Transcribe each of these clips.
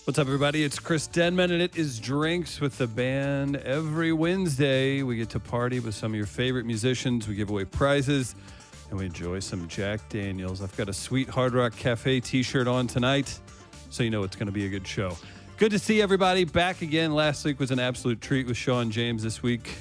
What's up, everybody? It's Chris Denman, and it is Drinks with the Band. Every Wednesday, we get to party with some of your favorite musicians. We give away prizes, and we enjoy some Jack Daniels. I've got a sweet Hard Rock Cafe t-shirt on tonight, so you know it's going to be a good show. Good to see everybody back again. Last week was an absolute treat with Sean James. This week,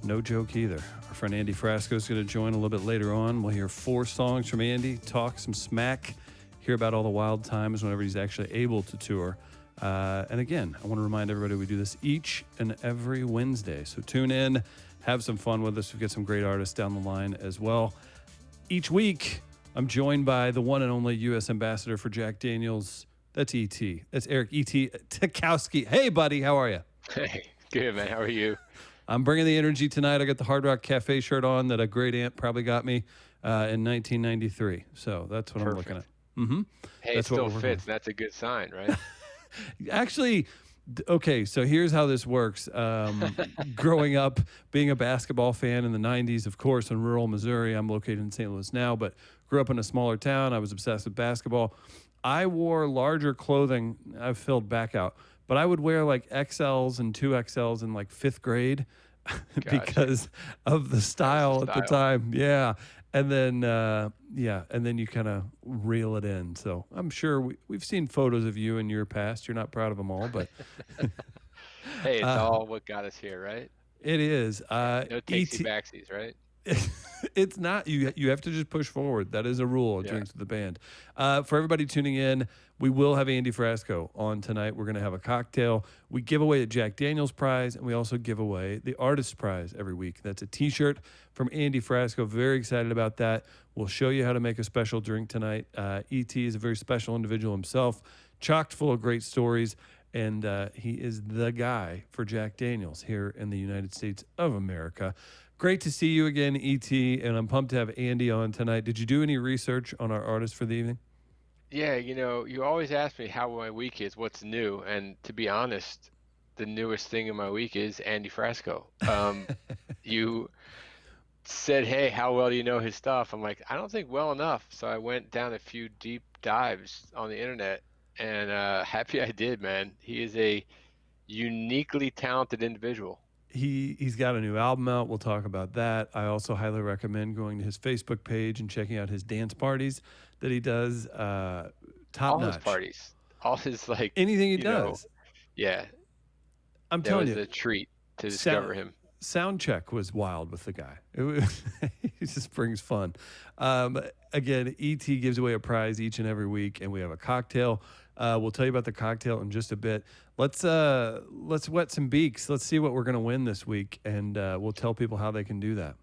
no joke either. Our friend Andy Frasco is going to join a little bit later on. We'll hear 4 songs from Andy, talk some smack, hear about all the wild times whenever he's actually able to tour. And again, I want to remind everybody we do this each and every Wednesday. So tune in, have some fun with us. We've got some great artists down the line as well. Each week, I'm joined by the one and only U.S. Ambassador for Jack Daniels. That's E.T. That's Eric E.T. Tekowski. Hey, buddy, how are you? Hey, good, man. How are you? I'm bringing the energy tonight. I got the Hard Rock Cafe shirt on that a great aunt probably got me in 1993. So that's what I'm looking at. Mm-hmm. Hey, That's it still what we're fits. That's a good sign, right? Actually, okay, so here's how this works. Growing up, being a basketball fan in the 90s, of course, in rural Missouri. I'm located in St. Louis now, but grew up in a smaller town. I was obsessed with basketball. I wore larger clothing. I've filled back out. But I would wear like XLs and 2XLs in like 5th grade because of the style at the time. Yeah. And then, and then you kind of reel it in. So I'm sure we've seen photos of you in your past. You're not proud of them all, but hey, it's all what got us here, right? It is. No takesy backsies, right? It's not. You have to just push forward. That is a rule of Drinks with the Band. For everybody tuning in, we will have Andy Frasco on tonight. We're going to have a cocktail. We give away the Jack Daniels prize, and we also give away the Artist Prize every week. That's a T-shirt from Andy Frasco. Very excited about that. We'll show you how to make a special drink tonight. E.T. is a very special individual himself, chocked full of great stories, and he is the guy for Jack Daniels here in the United States of America. Great to see you again, E.T., and I'm pumped to have Andy on tonight. Did you do any research on our artist for the evening? Yeah, you always ask me how my week is, what's new, and to be honest, the newest thing in my week is Andy Frasco. You said, hey, how well do you know his stuff? I'm like, I don't think well enough. So I went down a few deep dives on the internet, and happy I did, man. He is a uniquely talented individual. He's got a new album out. We'll talk about that. I also highly recommend going to his Facebook page and checking out his dance parties that he does. Top all notch. His parties, all his anything he does. Yeah, I'm telling you, it was a treat to discover him. Sound check was wild with the guy. He just brings fun. Again, E.T. gives away a prize each and every week, and we have a cocktail. We'll tell you about the cocktail in just a bit. Let's wet some beaks. Let's see what we're going to win this week, and we'll tell people how they can do that.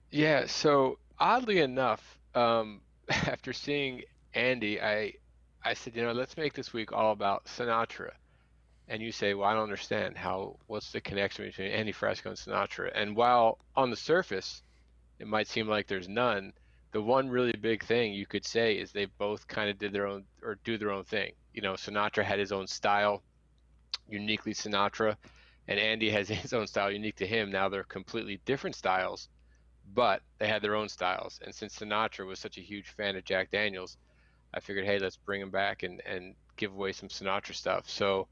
Yeah, so oddly enough, after seeing Andy, I said, let's make this week all about Sinatra. And you say, well, I don't understand what's the connection between Andy Frasco and Sinatra? And while on the surface, it might seem like there's none, the one really big thing you could say is they both kind of do their own thing. Sinatra had his own style, uniquely Sinatra, and Andy has his own style unique to him. Now they're completely different styles, but they had their own styles. And since Sinatra was such a huge fan of Jack Daniels, I figured, hey, let's bring him back and give away some Sinatra stuff. So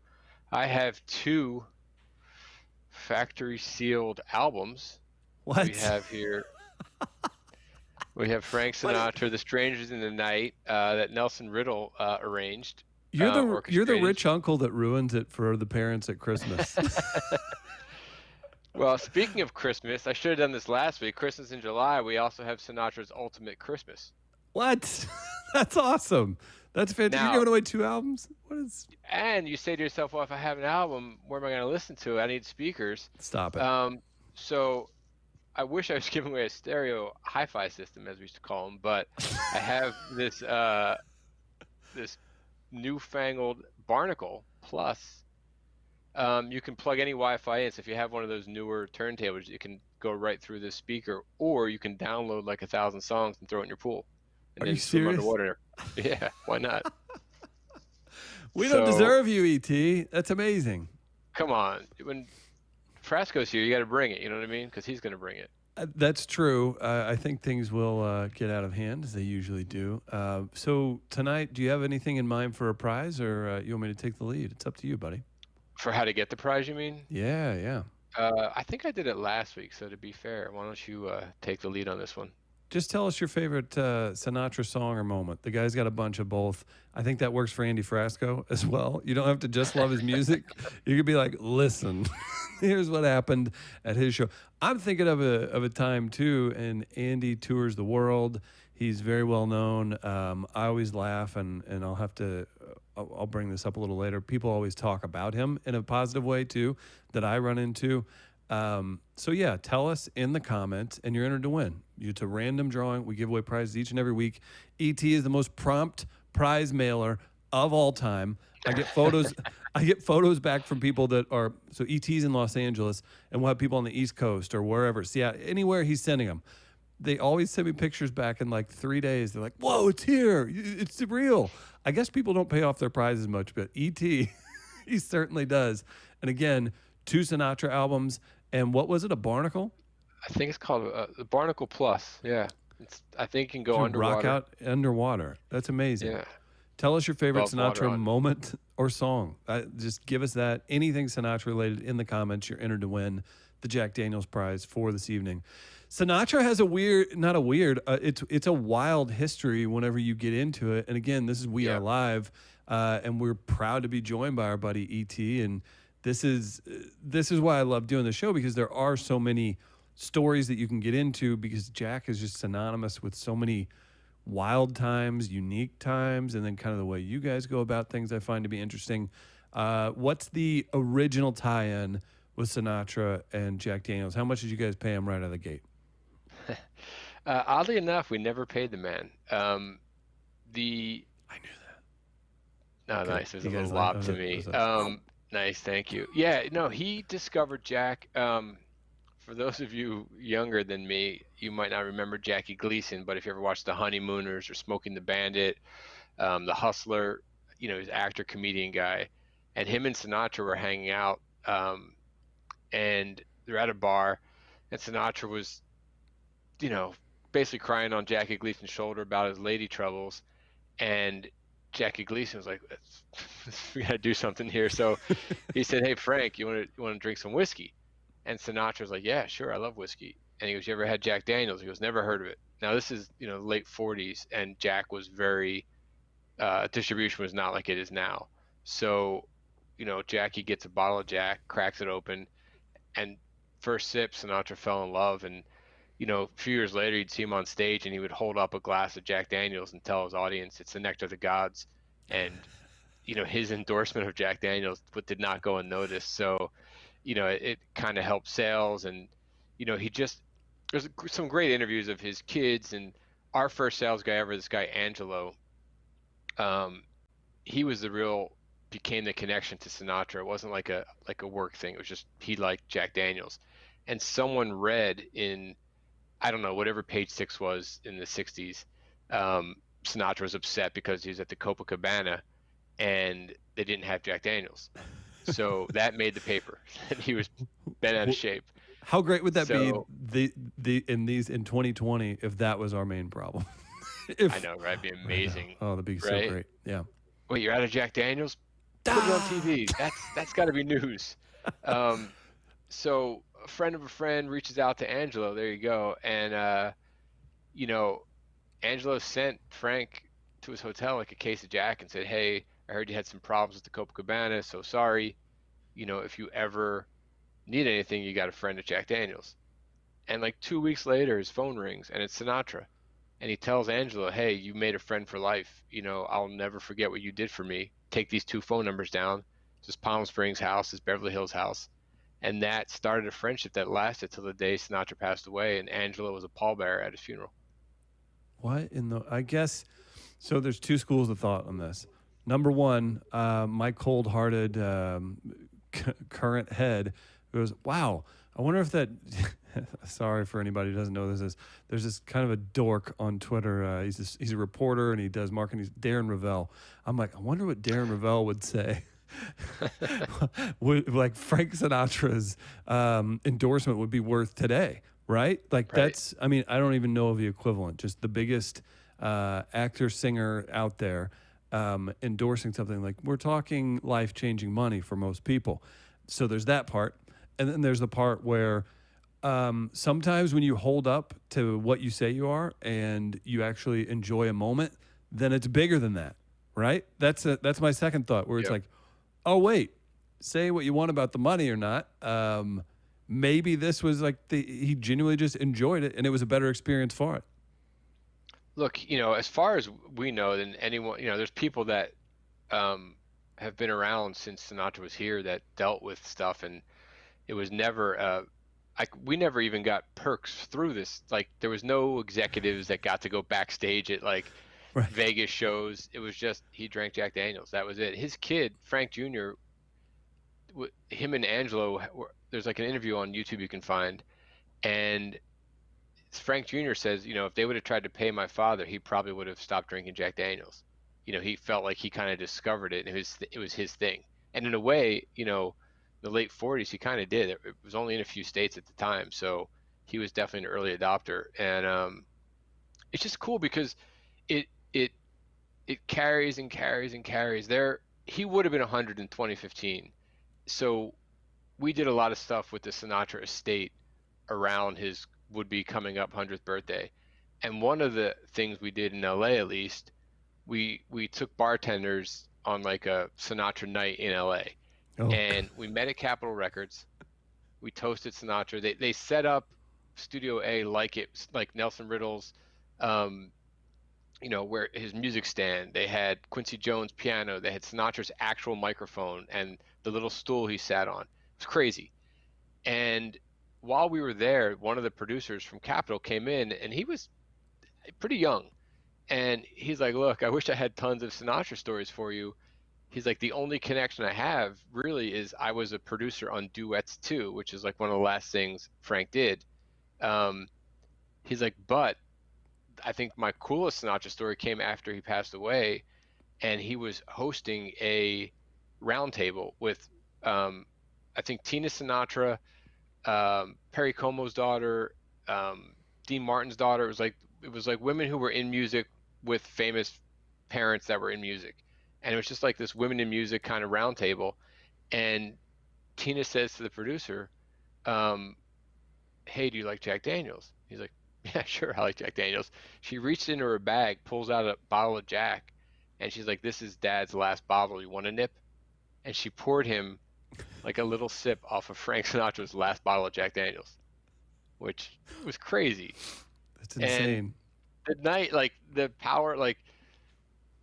I have 2 factory sealed albums. What? We have here. We have Frank Sinatra, The Strangers in the Night, that Nelson Riddle arranged. You're the rich uncle that ruins it for the parents at Christmas. Well, speaking of Christmas, I should have done this last week. Christmas in July, we also have Sinatra's Ultimate Christmas. What? That's awesome. That's fantastic. You're giving away 2 albums? And you say to yourself, well, if I have an album, where am I going to listen to it? I need speakers. Stop it. So I wish I was giving away a stereo hi-fi system, as we used to call them, but I have this this newfangled Barnacle Plus. You can plug any Wi-Fi in, so if you have one of those newer turntables, it can go right through this speaker, or you can download like 1,000 songs and throw it in your pool. And Are then you serious? Underwater. Yeah, why not? We don't deserve you, E.T. That's amazing. Come on. When Frasco's here, you got to bring it. You know what I mean? Because he's going to bring it. That's true. I think things will get out of hand as they usually do. So tonight, do you have anything in mind for a prize, or you want me to take the lead? It's up to you, buddy. For how to get the prize, you mean? Yeah, yeah. I think I did it last week, so to be fair, why don't you take the lead on this one? Just tell us your favorite Sinatra song or moment. The guy's got a bunch of both. I think that works for Andy Frasco as well. You don't have to just love his music. You could be like, listen, here's what happened at his show. I'm thinking of a time too, and Andy tours the world. He's very well known. I always laugh, and I'll have to. I'll bring this up a little later. People always talk about him in a positive way too, that I run into. So yeah, tell us in the comments, and you're entered to win. It's a random drawing. We give away prizes each and every week. ET is the most prompt prize mailer of all time. I get photos. I get photos back from people that are so ET's in Los Angeles, and we'll have people on the East Coast or wherever. See, anywhere he's sending them. They always send me pictures back in like 3 days. They're like, "Whoa, it's here! It's real." I guess people don't pay off their prizes much, but ET, he certainly does. And again, 2 Sinatra albums. And what was it, a barnacle? I think it's called the Barnacle Plus. Yeah, I think you can go underwater. Rock out underwater. That's amazing. Yeah. Tell us your favorite Above Sinatra moment or song. Just give us that. Anything Sinatra related in the comments. You're entered to win the Jack Daniels prize for this evening. Sinatra has it's a wild history whenever you get into it. And again, this is We Are Live, and we're proud to be joined by our buddy E.T. And this is why I love doing the show, because there are so many stories that you can get into, because Jack is just synonymous with so many wild times, unique times, and then kind of the way you guys go about things I find to be interesting. What's the original tie-in with Sinatra and Jack Daniels? How much did you guys pay him right out of the gate? Oddly enough, we never paid the man. I knew that. Oh, Okay. nice. There's a You guys little like- lob to me. Nice, thank you. Yeah, no, he discovered Jack. For those of you younger than me, you might not remember Jackie Gleason, but if you ever watched The Honeymooners or Smoking the Bandit, The Hustler, he's actor, comedian guy, and him and Sinatra were hanging out, and they're at a bar, and Sinatra was, basically crying on Jackie Gleason's shoulder about his lady troubles, and Jackie Gleason was like, "We gotta do something here." So he said, "Hey Frank, you want to drink some whiskey?" And Sinatra was like, "Yeah, sure, I love whiskey." And he goes, "You ever had Jack Daniels?" He goes, "Never heard of it." Now this is late 40s, and Jack was very distribution was not like it is now. So Jackie gets a bottle of Jack, cracks it open, and first sip, Sinatra fell in love. And a few years later, you'd see him on stage, and he would hold up a glass of Jack Daniels and tell his audience, "It's the nectar of the gods." And his endorsement of Jack Daniels did not go unnoticed. So it kind of helped sales. And there's some great interviews of his kids. And our first sales guy ever, this guy Angelo, he was became the connection to Sinatra. It wasn't like a work thing. It was just he liked Jack Daniels. And someone read in, I don't know, whatever page 6 was in the 60s, Sinatra was upset because he was at the Copacabana and they didn't have Jack Daniels. So that made the paper, and he was bent out of shape. How great would that be in 2020 if that was our main problem? I know, right? It'd be amazing. Oh, that'd be so great. Yeah. Wait, you're out of Jack Daniels? Put it on TV. That's got to be news. So a friend of a friend reaches out to Angelo. There you go. And Angelo sent Frank to his hotel like a case of Jack and said, "Hey, I heard you had some problems with the Copacabana. So sorry. If you ever need anything, you got a friend at Jack Daniels." And like 2 weeks later, his phone rings, and it's Sinatra. And he tells Angelo, "Hey, you made a friend for life. I'll never forget what you did for me. Take these 2 phone numbers down. It's his Palm Springs house, his Beverly Hills house." And that started a friendship that lasted till the day Sinatra passed away, and Angelo was a pallbearer at his funeral. What I guess, so there's 2 schools of thought on this. Number one, my cold-hearted current head goes, wow, I wonder if that, sorry for anybody who doesn't know this, there's this kind of a dork on Twitter. He's a reporter, and he does marketing. He's Darren Ravel. I'm like, I wonder what Darren Ravel would say. Like Frank Sinatra's endorsement would be worth today. right? Like Right. that's, I mean, I don't even know of the equivalent. Just the biggest actor singer out there endorsing something like we're talking life changing money for most people. So there's that part, and then there's the part where sometimes when you hold up to what you say you are and you actually enjoy a moment, then it's bigger than that, right? That's my second thought, where it's Yep. like, oh wait, say what you want about the money or not. Maybe this was like he genuinely just enjoyed it and it was a better experience for it. Look, as far as we know, then anyone, there's people that um, have been around since Sinatra was here that dealt with stuff, and it was never. We never even got perks through this. Like, there was no executives that got to go backstage at like Right. Vegas shows. It was just he drank Jack Daniels. That was it. His kid, Frank Jr., him and Angelo, there's like an interview on YouTube you can find, and Frank Jr. says, if they would have tried to pay my father, he probably would have stopped drinking Jack Daniels. He felt like he kind of discovered it, and it was his thing. And in a way, the late 40s, he kind of did. It was only in a few states at the time, so he was definitely an early adopter. And it's just cool because it it it carries and carries and carries. He would have been 100 in 2015. So we did a lot of stuff with the Sinatra estate around his would be coming up 100th birthday. And one of the things we did in LA, at least, we took bartenders on like a Sinatra night in LA, Oh, and we met at Capitol Records. We toasted Sinatra. They set up Studio A like Nelson Riddle's, um, where his music stand. They had Quincy Jones piano. They had Sinatra's actual microphone and the little stool he sat on. It was crazy. And while we were there, one of the producers from Capitol came in, and he was pretty young. And he's like, "Look, I wish I had tons of Sinatra stories for you." He's like, "The only connection I have really is I was a producer on Duets 2, which is like one of the last things Frank did." Um, he's like, "But I think my coolest Sinatra story came after he passed away, and he was hosting a roundtable with, um, I think Tina Sinatra, Perry Como's daughter, um, Dean Martin's daughter. It was like women who were in music with famous parents that were in music, and it was just like this women in music kind of roundtable. And Tina says to the producer, um, "Hey, do you like Jack Daniels?" He's like, "Yeah, sure, I like Jack Daniels." She reached into her bag, pulls out a bottle of Jack, and she's like, "This is Dad's last bottle. You want a nip?" And she poured him like a little sip off of Frank Sinatra's last bottle of Jack Daniels, which was crazy. that's And insane. the night, like the power, like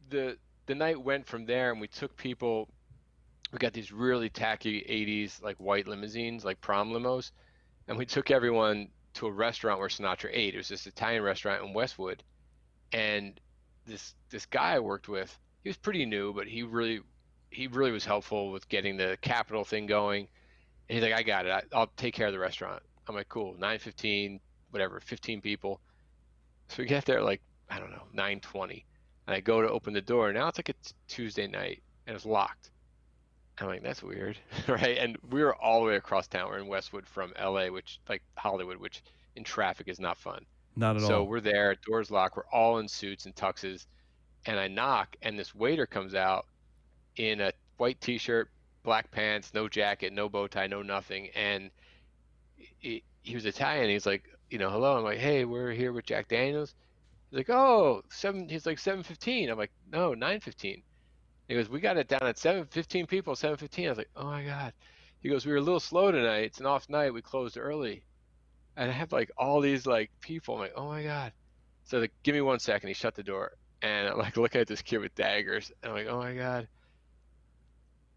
the the night went from there, and we took people. We got these really tacky '80s like white limousines, like prom limos, and we took everyone to a restaurant where Sinatra ate. It was this Italian restaurant in Westwood, and this guy I worked with, he was pretty new, but he really was helpful with getting the Capitol thing going. And he's like, "I got it. I'll take care of the restaurant." I'm like, "Cool." 9:15, whatever, 15 people. So we get there like, I don't know, 9:20, and I go to open the door. Now it's like a Tuesday night, and it's locked. I'm like, "That's weird," right? And we were all the way across town. We're in Westwood from LA, which like Hollywood, which in traffic is not fun. Not at So all. we're there, doors locked. We're all in suits and tuxes, and I knock, and this waiter comes out in a white t-shirt, black pants, no jacket, no bow tie, no nothing, and he was Italian. He's like, "Hello." I'm like, "Hey, we're here with Jack Daniels." He's like, "Oh, seven." He's like, 7:15. I'm like, "No, 9:15." He goes, "We got it down at 7:15 people, 7:15." I was like, "Oh my God." He goes, "We were a little slow tonight. It's an off night. We closed early." And I have like all these like people. I'm like, "Oh my God." So like, "Give me 1 second." He shut the door. And I'm like looking at this kid with daggers. And I'm like, "Oh my God."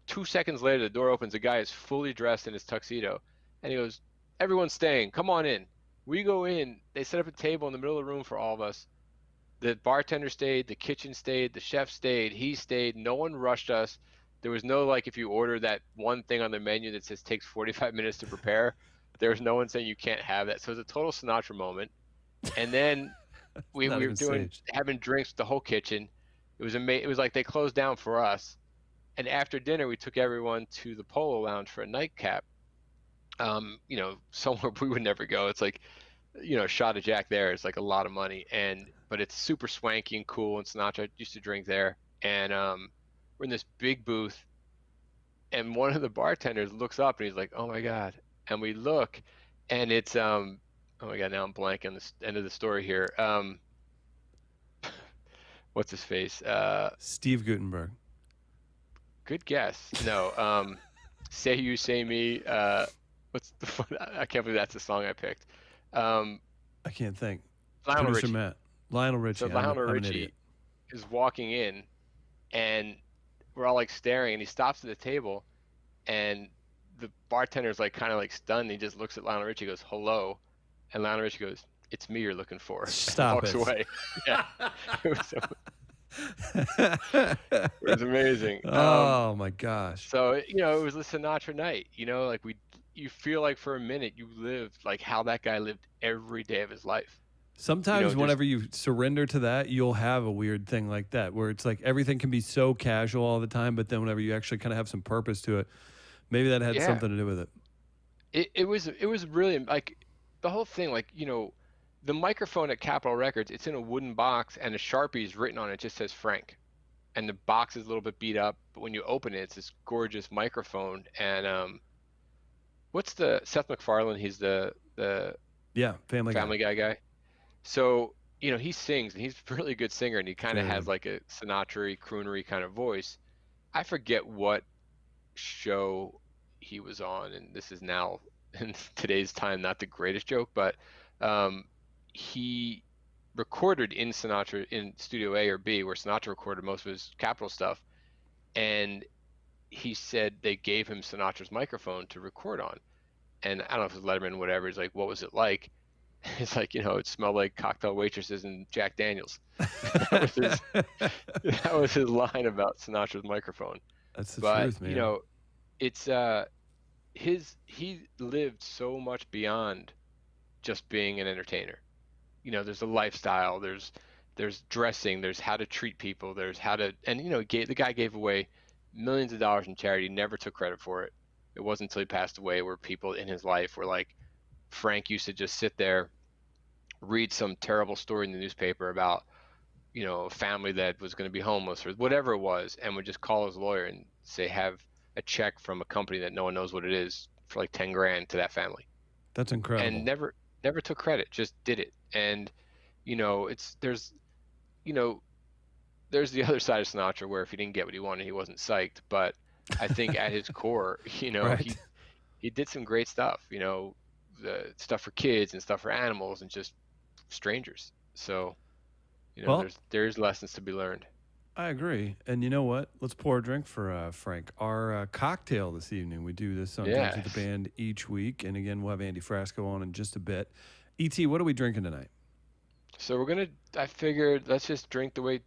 2 seconds later, the door opens. The guy is fully dressed in his tuxedo. And he goes, "Everyone's staying. Come on in." We go in. They set up a table in the middle of the room for all of us. The bartender stayed, the kitchen stayed, the chef stayed, he stayed. No one rushed us. There was no like if you order that one thing on the menu that says takes 45 minutes to prepare, there was no one saying you can't have that. So it was a total Sinatra moment. And then we, Not we were even doing staged. having drinks with the whole kitchen. It was amazing. It was like they closed down for us. And after dinner, we took everyone to the Polo Lounge for a nightcap. Somewhere we would never go. It's like a shot of Jack there is like a lot of money, but it's super swanky and cool. And Sinatra used to drink there, and we're in this big booth, and one of the bartenders looks up and he's like, "Oh my God!" And we look, and it's oh my God, now I'm blanking on the end of the story here. What's his face? Steve Gutenberg. Good guess. No, Say You, Say Me. What's the fun? I can't believe that's the song I picked. I can't think. Lionel Producer Richie. Matt. Lionel Richie. So Lionel I'm an Richie idiot. is walking in, and we're all like staring, and he stops at the table, and the bartender's like kind of like stunned. He just looks at Lionel Richie, goes, "Hello," and Lionel Richie goes, "It's me you're looking for," and Stop walks it. away. Yeah, it was amazing. Oh my gosh. So it was a Sinatra night. Like you feel like for a minute you lived like how that guy lived every day of his life. Sometimes just whenever you surrender to that, you'll have a weird thing like that where it's like everything can be so casual all the time, but then whenever you actually kind of have some purpose to it, maybe that had yeah. something to do with it. It was really like the whole thing, like the microphone at Capitol Records. It's in a wooden box, and a Sharpie's written on it. Just says Frank, and the box is a little bit beat up, but when you open it, it's this gorgeous microphone. And what's the Seth MacFarlane? He's the Yeah, Family Guy. So he sings, and he's a really good singer, and he kind of Very has good. like a Sinatra-y, croonery kind of voice. I forget what show he was on, and this is now in today's time not the greatest joke, but he recorded in Sinatra in Studio A or B, where Sinatra recorded most of his Capitol stuff, and he said they gave him Sinatra's microphone to record on. And I don't know if it was Letterman, whatever. He's like, "What was it like?" It's like, it smelled like cocktail waitresses and Jack Daniels. That was his line about Sinatra's microphone. That's the But truth, man. it's he lived so much beyond just being an entertainer. There's a lifestyle, there's dressing, there's how to treat people, there's how to, and the guy gave away millions of dollars in charity, never took credit for it. It wasn't until he passed away where people in his life were like, Frank used to just sit there, read some terrible story in the newspaper about a family that was going to be homeless or whatever it was, and would just call his lawyer and say, have a check from a company that no one knows what it is for like 10 grand to that family. That's incredible. And never took credit, just did it. And there's the other side of Sinatra where if he didn't get what he wanted, he wasn't psyched. But I think at his core, Right. he did some great stuff, the stuff for kids and stuff for animals and just strangers. So, Well, there's lessons to be learned. I agree. And you know what? Let's pour a drink for Frank. Our cocktail this evening. We do this on Drinks with the Yes. Band each week. And again, we'll have Andy Frasco on in just a bit. E.T., what are we drinking tonight? So I figured let's just drink the way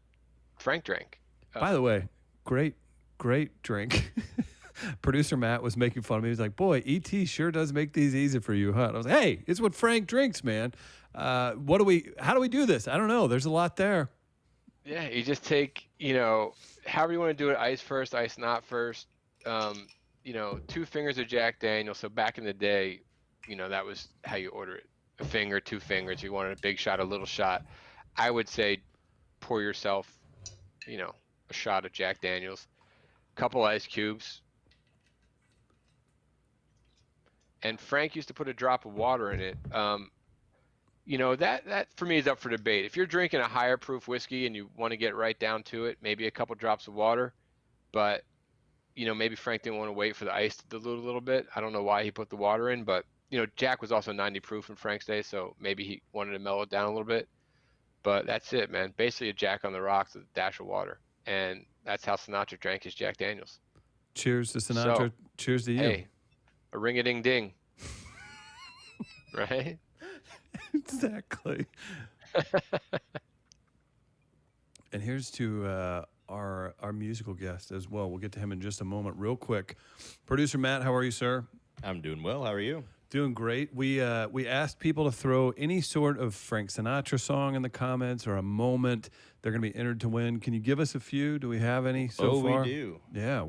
Frank drank. By the way, great drink. Producer Matt was making fun of me. He's like, boy, E.T. sure does make these easy for you, huh? And I was like, hey, it's what Frank drinks, man. How do we do this? I don't know. There's a lot there. Yeah, you just take, however you want to do it, ice first, ice not first. 2 fingers of Jack Daniels. So back in the day, that was how you order it. A finger, 2 fingers. You wanted a big shot, a little shot. I would say pour yourself, a shot of Jack Daniels, couple ice cubes. And Frank used to put a drop of water in it. That for me is up for debate. If you're drinking a higher proof whiskey and you want to get right down to it, maybe a couple drops of water. But, maybe Frank didn't want to wait for the ice to dilute a little bit. I don't know why he put the water in, but, Jack was also 90 proof in Frank's day, so maybe he wanted to mellow it down a little bit. But that's it, man. Basically a Jack on the rocks with a dash of water. And that's how Sinatra drank his Jack Daniels. Cheers to Sinatra. So, Cheers to you. hey, a ring-a-ding-ding. Right? Exactly. And here's to our musical guest as well. We'll get to him in just a moment. Real quick, producer Matt, how are you, sir? I'm doing well. How are you? Doing great. We asked people to throw any sort of Frank Sinatra song in the comments or a moment. They're going to be entered to win. Can you give us a few? Do we have any so far? We do. Yeah.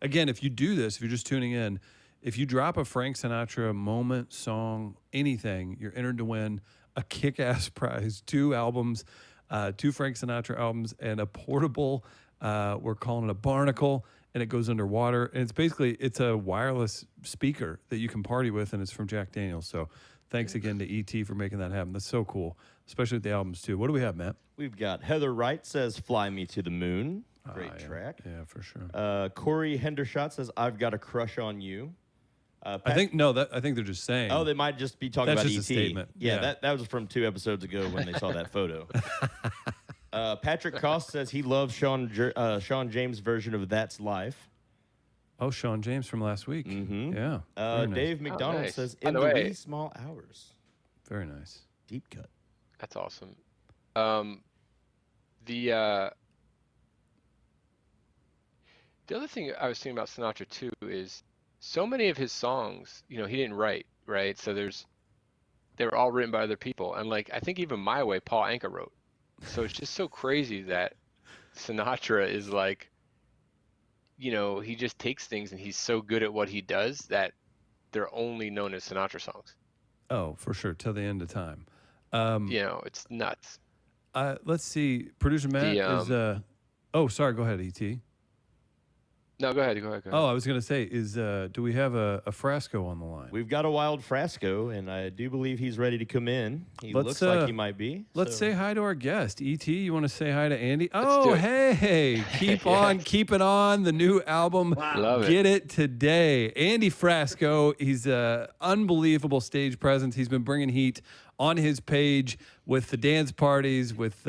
Again, if you do this, if you're just tuning in, If you drop a Frank Sinatra moment, song, anything, you're entered to win a kick-ass prize, 2 albums, 2 Frank Sinatra albums, and a portable, we're calling it a barnacle, and it goes underwater. And it's a wireless speaker that you can party with, and it's from Jack Daniels. So thanks again to E.T. for making that happen. That's so cool, especially with the albums, too. What do we have, Matt? We've got Heather Wright says, Fly Me to the Moon. Great track. Yeah, for sure. Corey Hendershot says, I've got a crush on you. I think they're just saying. Oh, they might just be talking that's about just E.T. a statement. Yeah, that was from 2 episodes ago when they saw that photo. Patrick Koss says he loves Sean James' version of That's Life. Oh, Sean James from last week. Mm-hmm. Yeah. Nice. Dave McDonald nice. says, By in the the way, wee small hours. Very nice. Deep cut. That's awesome. The other thing I was thinking about Sinatra too is so many of his songs, he didn't write, right? So they were all written by other people. And like, I think even My Way, Paul Anka wrote. So it's just so crazy that Sinatra is like, he just takes things and he's so good at what he does that they're only known as Sinatra songs. Oh, for sure. Till the end of time. It's nuts. Let's see. Producer Matt is. Oh, sorry. Go ahead, E.T. No, go ahead. Oh, I was going to say, do we have a Frasco on the line? We've got a wild Frasco, and I do believe he's ready to come in. He looks like he might be. Let's say hi to our guest. E.T., you want to say hi to Andy? Let's do it. Hey. Keep on keeping on. The new album. Wow. Love Get it today. Andy Frasco, he's an unbelievable stage presence. He's been bringing heat on his page with the dance parties, with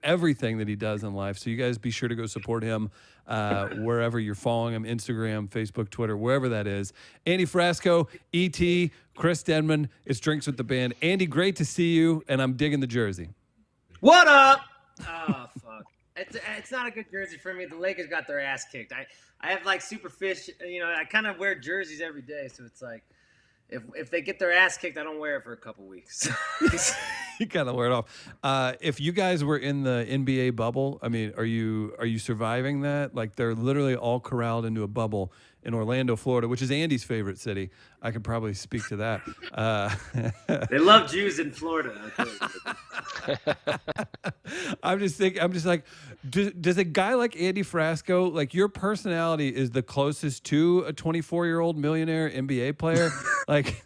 everything that he does in life. So you guys be sure to go support him wherever you're following him, Instagram, Facebook, Twitter, wherever that is. Andy Frasco, E.T., Chris Denman. It's Drinks with the Band. Andy, great to see you, and I'm digging the jersey. What up? Oh, fuck. It's not a good jersey for me. The Lakers got their ass kicked. I have like Superfish, I kind of wear jerseys every day, so it's like, if they get their ass kicked, I don't wear it for a couple weeks. You kind of wear it off. If you guys were in the NBA bubble, I mean, are you surviving that? Like, they're literally all corralled into a bubble in Orlando, Florida, which is Andy's favorite city. I could probably speak to that. They love Jews in Florida. I'm just like, does a guy like Andy Frasco, like, your personality is the closest to a 24-year-old millionaire NBA player? Like,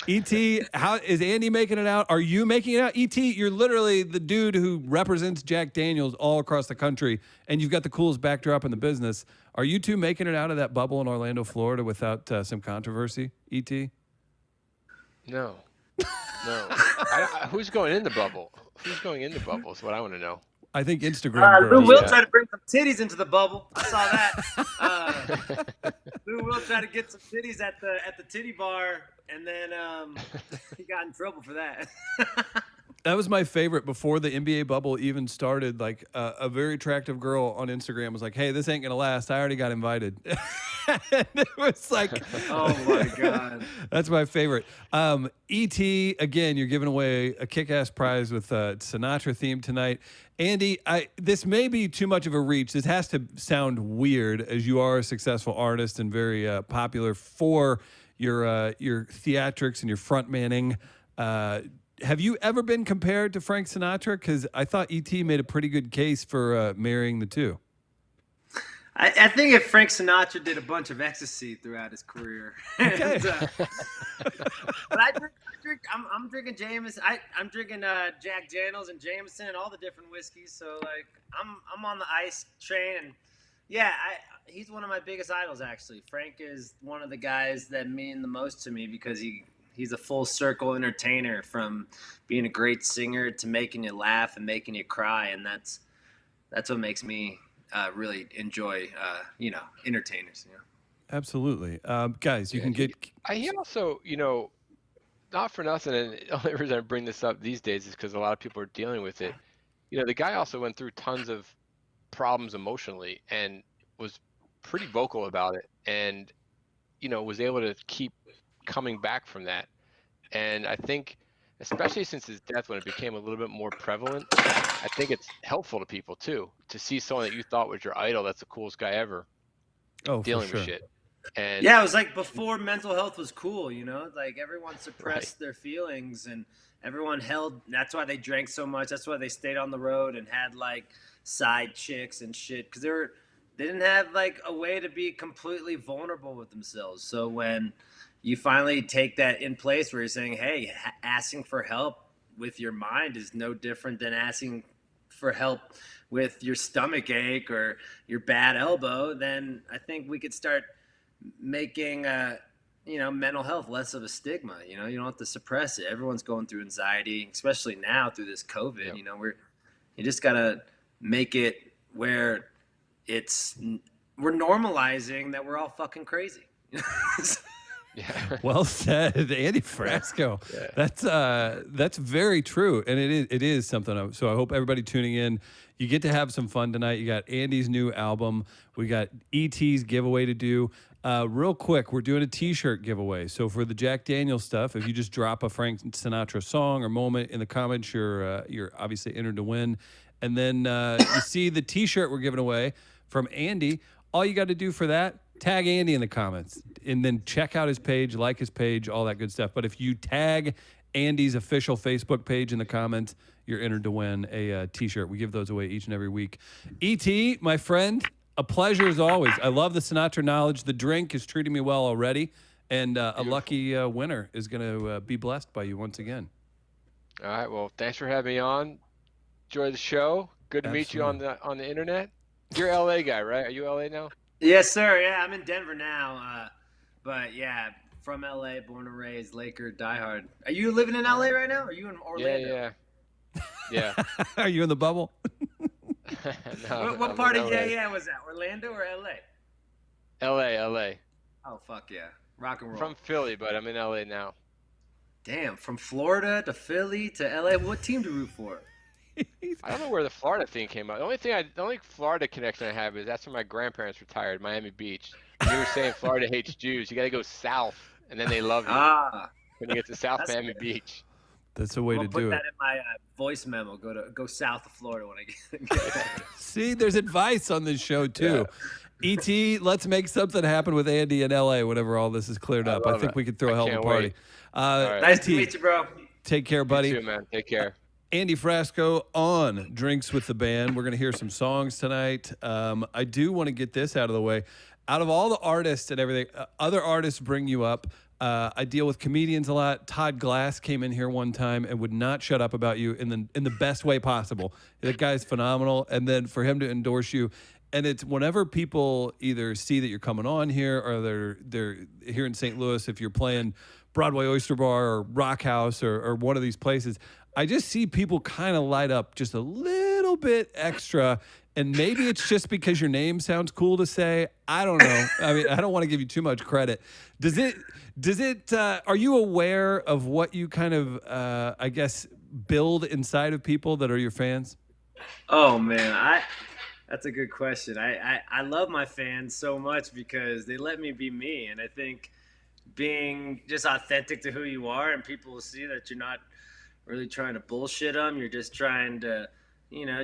E.T., how is Andy making it out? Are you making it out? E.T., you're literally the dude who represents Jack Daniels all across the country, and you've got the coolest backdrop in the business. Are you two making it out of that bubble in Orlando, Florida without some controversy, E.T.? No. Who's going in the bubble? Who's going in the bubble is what I want to know. I think Instagram girls. Lou will try to bring some titties into the bubble. I saw that. Lou will try to get some titties at the titty bar, and then he got in trouble for that. That was my favorite before the NBA bubble even started. Like, a very attractive girl on Instagram was like, "Hey, this ain't gonna last. I already got invited." And it was like, oh my God. That's my favorite. E.T., again, you're giving away a kick-ass prize with Sinatra theme tonight. Andy, this may be too much of a reach. This has to sound weird, as you are a successful artist and very popular for your theatrics and your front-manning. Have you ever been compared to Frank Sinatra? Because I thought E.T. made a pretty good case for marrying the two. I think if Frank Sinatra did a bunch of ecstasy throughout his career, Okay. but I'm drinking Jameson. I'm drinking Jack Daniels and Jameson and all the different whiskeys. So like I'm on the ice train, and yeah, he's one of my biggest idols actually. Frank is one of the guys that mean the most to me because he's a full circle entertainer, from being a great singer to making you laugh and making you cry, and that's what makes me really enjoy entertainers. Absolutely. Guys, you can get... He also, not for nothing, and the only reason I bring this up these days is because a lot of people are dealing with it. The guy also went through tons of problems emotionally and was pretty vocal about it, and, was able to keep coming back from that. And I think, especially since his death, when it became a little bit more prevalent, I think it's helpful to people too, to see someone that you thought was your idol, that's the coolest guy ever, dealing with shit. And Yeah, it was like before mental health was cool, you know? Like everyone suppressed their feelings and everyone held. That's why they drank so much. That's why they stayed on the road and had like side chicks and shit because they didn't have like a way to be completely vulnerable with themselves. So when you finally take that in place where you're saying, "Hey, asking for help with your mind is no different than asking for help with your stomach ache or your bad elbow," then I think we could start making mental health less of a stigma. You don't have to suppress it. Everyone's going through anxiety, especially now through this COVID. Yep. You just gotta make it where we're normalizing that we're all fucking crazy. yeah. Well said, Andy Frasco. Yeah. That's very true, and it is something. So I hope everybody tuning in, you get to have some fun tonight. You got Andy's new album. We got ET's giveaway to do. Real quick, we're doing a T-shirt giveaway. So for the Jack Daniels stuff, if you just drop a Frank Sinatra song or moment in the comments, you're obviously entered to win. And then you see the T-shirt we're giving away from Andy. All you got to do for that, tag Andy in the comments and then check out his page, like his page, all that good stuff. But if you tag Andy's official Facebook page in the comments, you're entered to win a T-shirt. We give those away each and every week. E.T., my friend, a pleasure as always. I love the Sinatra knowledge. The drink is treating me well already. And a lucky winner is going to be blessed by you once again. All right. Well, thanks for having me on. Enjoy the show. Good to meet you on the internet. You're LA guy, right? Are you LA now? Yes, sir. Yeah, I'm in Denver now. But yeah, from LA, born and raised, Laker diehard. Are you living in LA right now? Are you in Orlando? Yeah. Are you in the bubble? No, what part of was that? Orlando or LA? LA. Oh, fuck yeah. Rock and roll. From Philly, but I'm in LA now. Damn, from Florida to Philly to LA. What team to root for? I don't know where the Florida thing came out. The only Florida connection I have is that's when my grandparents retired, Miami Beach. And you were saying Florida hates Jews. You got to go south, and then they love you. When you get to South Miami Beach. That's the way to do it. Put that in my voice memo. Go south of Florida when I get See, there's advice on this show too. Yeah. ET, let's make something happen with Andy in LA whenever all this is cleared up. I think we could throw a hell of a party. Right. Nice to meet you, bro. Take care, buddy. You too, man. Take care. Andy Frasco on Drinks with the Band. We're going to hear some songs tonight. I do want to get this out of the way. Out of all the artists and everything, other artists bring you up. I deal with comedians a lot. Todd Glass came in here one time and would not shut up about you in the best way possible. That guy's phenomenal. And then for him to endorse you, and it's whenever people either see that you're coming on here or they're here in St. Louis, if you're playing Broadway Oyster Bar or Rock House or one of these places, I just see people kind of light up just a little bit extra. And maybe it's just because your name sounds cool to say. I don't know. I mean, I don't want to give you too much credit. Are you aware of what you kind of, I guess, build inside of people that are your fans? Oh, man. That's a good question. I love my fans so much because they let me be me. And I think being just authentic to who you are and people will see that you're not really trying to bullshit them. You're just trying to,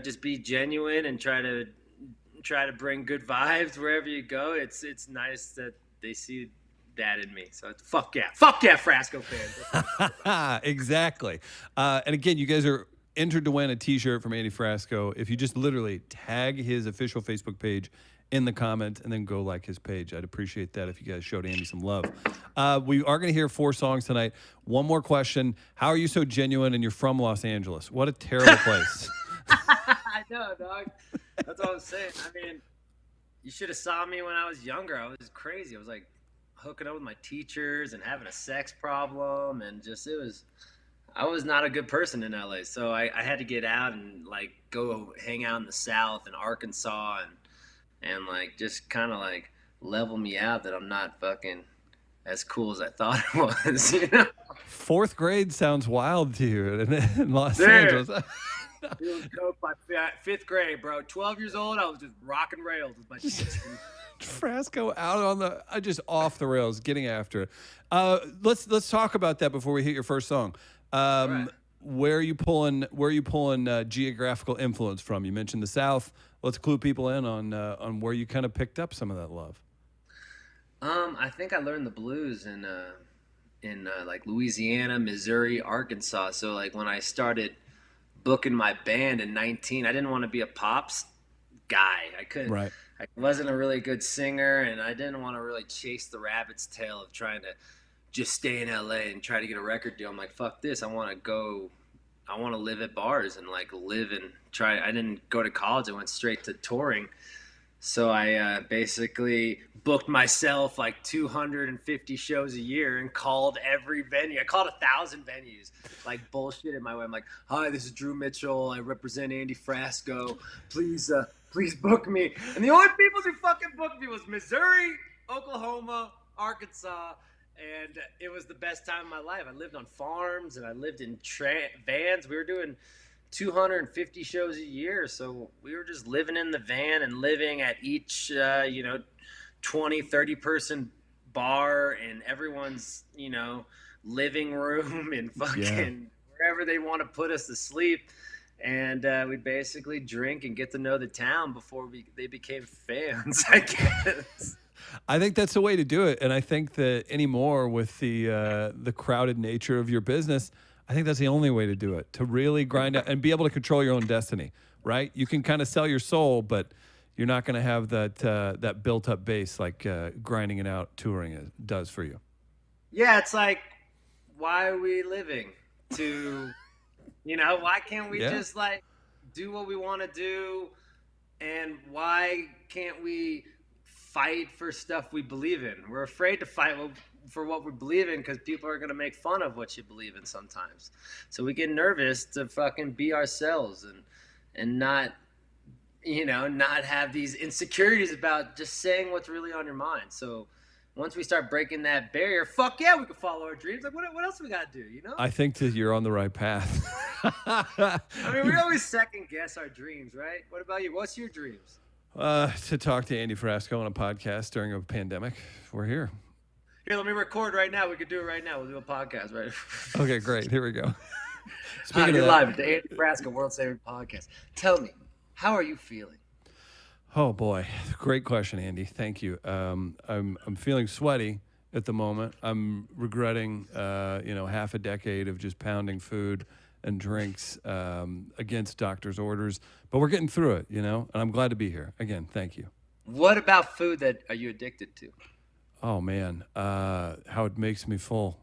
just be genuine and try to bring good vibes wherever you go. It's nice that they see that in me. So fuck yeah, Frasco fans. Exactly. And again, you guys are entered to win a T-shirt from Andy Frasco. If you just literally tag his official Facebook page in the comments and then go like his page, I'd appreciate that if you guys showed Andy some love. We are going to hear 4 songs tonight. One more question. How are you so genuine and you're from Los Angeles? What a terrible place. I know, dog. That's what I'm saying. I mean, you should have saw me when I was younger. I was crazy. I was like hooking up with my teachers and having a sex problem and I was not a good person in LA. So I had to get out and like go hang out in the South in Arkansas and like just kind of like level me out that I'm not fucking as cool as I thought it was, 4th grade sounds wild to you in Los Angeles. It was dope by 5th grade, bro. 12 years old, I was just rocking rails with my teachers. Frasco out on the just off the rails, getting after it. Let's talk about that before we hit your first song. Right. Where are you pulling geographical influence from? You mentioned the South. Let's clue people in on where you kind of picked up some of that love. I think I learned the blues in like Louisiana, Missouri, Arkansas. So like when I started booking my band in 19, I didn't want to be a pops guy. I couldn't. Right. I wasn't a really good singer, and I didn't want to really chase the rabbit's tail of trying to just stay in LA and try to get a record deal. I'm like, fuck this. I want to live at bars and like live and try. I didn't go to college. I went straight to touring. So I basically booked myself like 250 shows a year and called every venue. I called 1,000 venues, like bullshit in my way. I'm like, hi, this is Drew Mitchell. I represent Andy Frasco. Please book me. And the only people who fucking booked me was Missouri, Oklahoma, Arkansas. And it was the best time of my life. I lived on farms and I lived in vans. We were doing 250 shows a year, so we were just living in the van and living at each 20 30 person bar in everyone's living room and fucking wherever they want to put us to sleep, and we basically drink and get to know the town before they became fans, I guess. I think that's the way to do it, and I think that anymore with the crowded nature of your business, I think that's the only way to do it, to really grind out and be able to control your own destiny, right? You can kind of sell your soul, but you're not going to have that built-up base like grinding it out touring does for you. Yeah, it's like, why are we living? Why can't we just like do what we want to do? And why can't we fight for stuff we believe in? We're afraid to fight for what we believe in because people are going to make fun of what you believe in sometimes. So we get nervous to fucking be ourselves and not have these insecurities about just saying what's really on your mind. So once we start breaking that barrier, fuck yeah, we can follow our dreams. Like, what else we got to do, I think that you're on the right path. I mean, we always second guess our dreams, right? What about you? What's your dreams? To talk to Andy Frasco on a podcast during a pandemic. We're here. Here, let me record right now. We could do it right now. We'll do a podcast, right? Okay, great. Here we go. Speaking of live at the Andy Frasco World Saving Podcast. Tell me, how are you feeling? Oh boy, great question, Andy. Thank you. I'm feeling sweaty at the moment. I'm regretting half a decade of just pounding food and drinks against doctor's orders, but we're getting through it, and I'm glad to be here. Again, thank you. What about food that are you addicted to? Oh man, how it makes me full.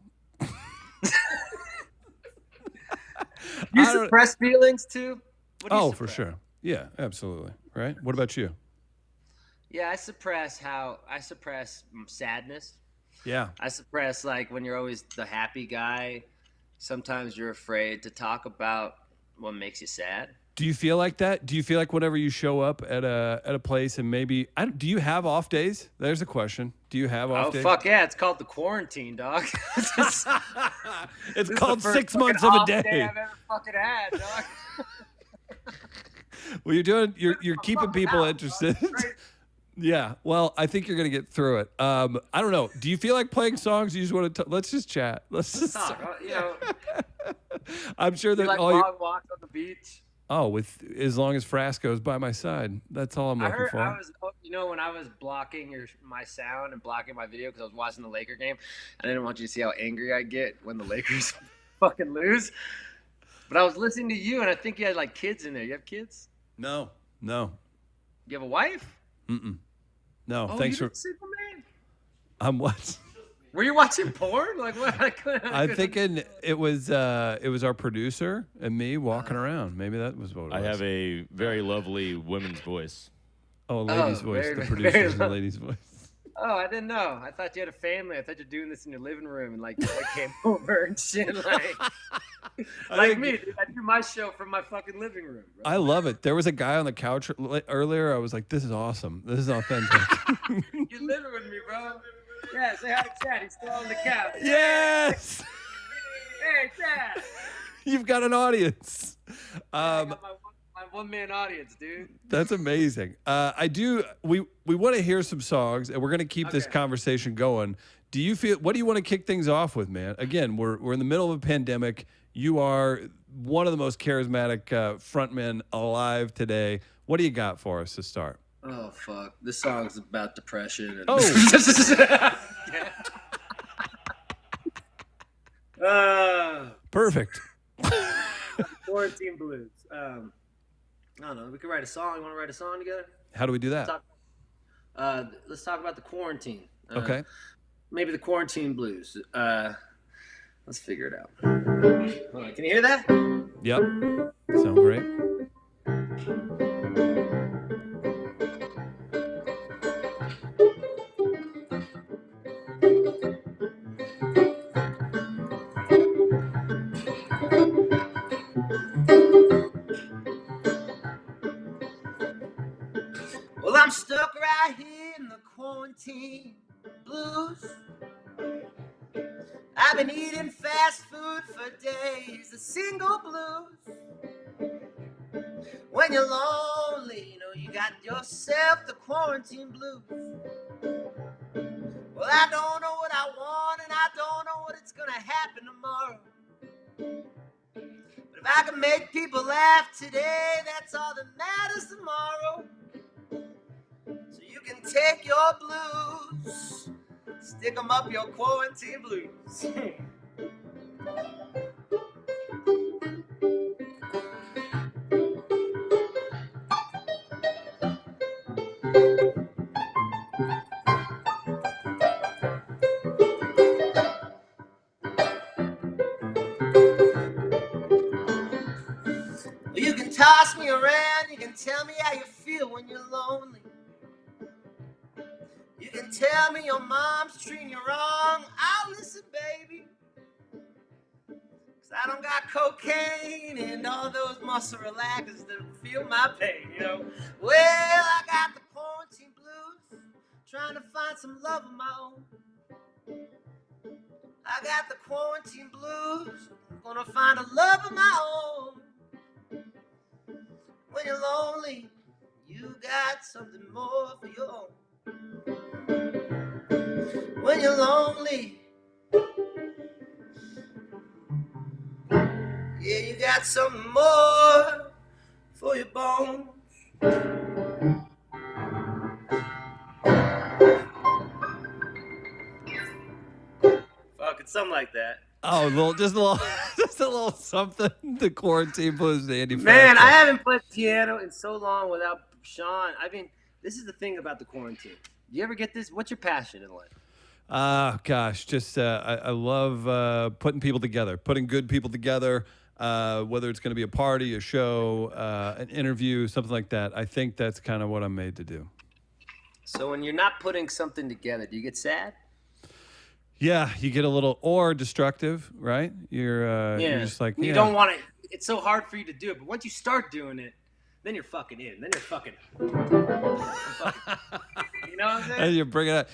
You suppress feelings too? What do you suppress? For sure. Yeah, absolutely. Right. What about you? Yeah, I suppress sadness. Yeah. I suppress like when you're always the happy guy. Sometimes you're afraid to talk about what makes you sad. Do you feel like that? Do you feel like whenever you show up at a place and maybe do you have off days? There's a question. Do you have off days? Oh fuck yeah! It's called the quarantine, dog. It's called 6 months of a day. I've ever fucking had, dog. Well, you're keeping people interested. Yeah. Well, I think you're gonna get through it. I don't know. Do you feel like playing songs? You just want to? Let's just chat. Let's just talk. I'm sure that like all long walks on the beach. Oh, as long as Frasco's by my side, that's all I'm looking for. When I was blocking my sound and blocking my video because I was watching the Laker game, I didn't want you to see how angry I get when the Lakers fucking lose. But I was listening to you, and I think you had like kids in there. You have kids? No. You have a wife? Mm-mm. No, oh, thanks you're for. Superman? I'm what? Were you watching porn? Like what? I'm thinking it was our producer and me walking around. Maybe that was what it was. I have a very lovely women's voice. Oh, lady's voice. The producer's a lady's voice. Oh, I didn't know. I thought you had a family. I thought you were doing this in your living room and like I came over and shit like me. Dude, I do my show from my fucking living room. Bro. I love it. There was a guy on the couch earlier. I was like, this is awesome. This is authentic. You're living with me, bro. Yeah, say hi to Chad. He's still on the couch. Yes. Hey, Chad. You've got an audience. I got my one-man audience, dude. That's amazing. I do. We want to hear some songs, and we're going to keep this conversation going. Do you feel? What do you want to kick things off with, man? Again, we're in the middle of a pandemic. You are one of the most charismatic frontmen alive today. What do you got for us to start? Oh fuck! This song's about depression. And... Oh. Perfect. Quarantine blues. I don't know. We could write a song. You want to write a song together? How do we do that? Let's talk about the quarantine. Okay. Maybe the quarantine blues. Let's figure it out. Hold on, can you hear that? Yep. Sound great. Well, I'm stuck right here in the quarantine blues. I've been eating fast food for days, the single blues. When you're lonely, you got yourself the quarantine blues. Well, I don't know what I want, and I don't know what it's gonna happen tomorrow. But if I can make people laugh today, that's all that matters tomorrow. So you can take your blues, stick them up your quarantine blues. You can toss me around, you can tell me how you feel when you're lonely. You can tell me your mom's treating you wrong, I'll listen, baby. 'Cause I don't got cocaine and all those muscle relaxers that feel my pain, Well, I got the quarantine blues, trying to find some love of my own. I got the quarantine blues, gonna find a love of my own. When you're lonely, you got something more for your own. When you're lonely, yeah, you got something more for your bones. Fucking something like that. Oh, just a little something. The quarantine blues, Andy. Man, Frasco. I haven't played piano in so long without Sean. I mean, this is the thing about the quarantine. Do you ever get this? What's your passion in life? Gosh, just I love putting people together, putting good people together. Whether it's going to be a party, a show, an interview, something like that. I think that's kind of what I'm made to do. So when you're not putting something together, do you get sad? Yeah, you get a little or destructive, right? You're just like you don't want it. It's so hard for you to do it, but once you start doing it, then you're fucking in. Then you're fucking. You know what I'm saying? And you bring it up.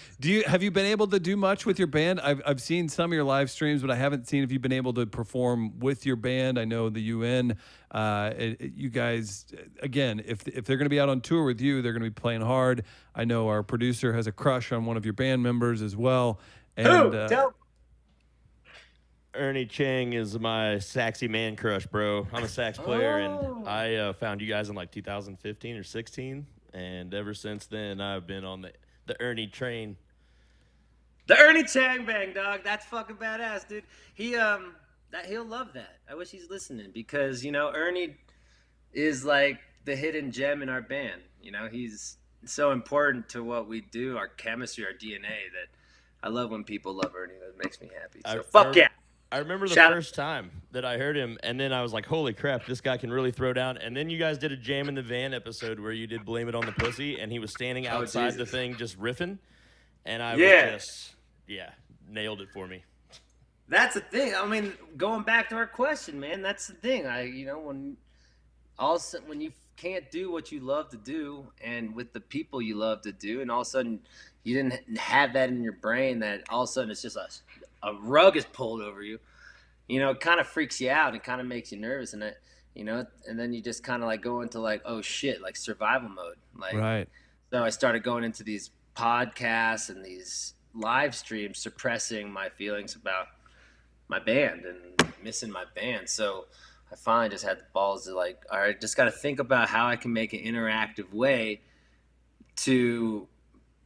Have you been able to do much with your band? I've seen some of your live streams, but I haven't seen if you've been able to perform with your band. I know the UN. You guys, again, if they're going to be out on tour with you, they're going to be playing hard. I know our producer has a crush on one of your band members as well. And, Tell. Ernie Chang is my saxy man crush, bro. I'm a sax player, and I found you guys in like 2015 or 16, and ever since then, I've been on the Ernie train. The Ernie Chang bang, dog. That's fucking badass, dude. He'll love that. I wish he's listening because Ernie is like the hidden gem in our band. He's so important to what we do, our chemistry, our DNA. That I love when people love Ernie. That makes me happy. So fuck yeah. I remember the first time that I heard him, and then I was like, holy crap, this guy can really throw down. And then you guys did a Jam in the Van episode where you did Blame It on the Pussy, and he was standing outside the thing just riffing. And I was just, nailed it for me. That's the thing. I mean, going back to our question, man, that's the thing. When you can't do what you love to do and with the people you love to do, and all of a sudden you didn't have that in your brain, that all of a sudden it's just a rug is pulled over you, it kind of freaks you out and kind of makes you nervous, and and then you just kind of like go into like, oh shit, like survival mode. Like, right. So I started going into these podcasts and these live streams, suppressing my feelings about my band and missing my band. So I finally just had the balls to like, all right, just got to think about how I can make an interactive way to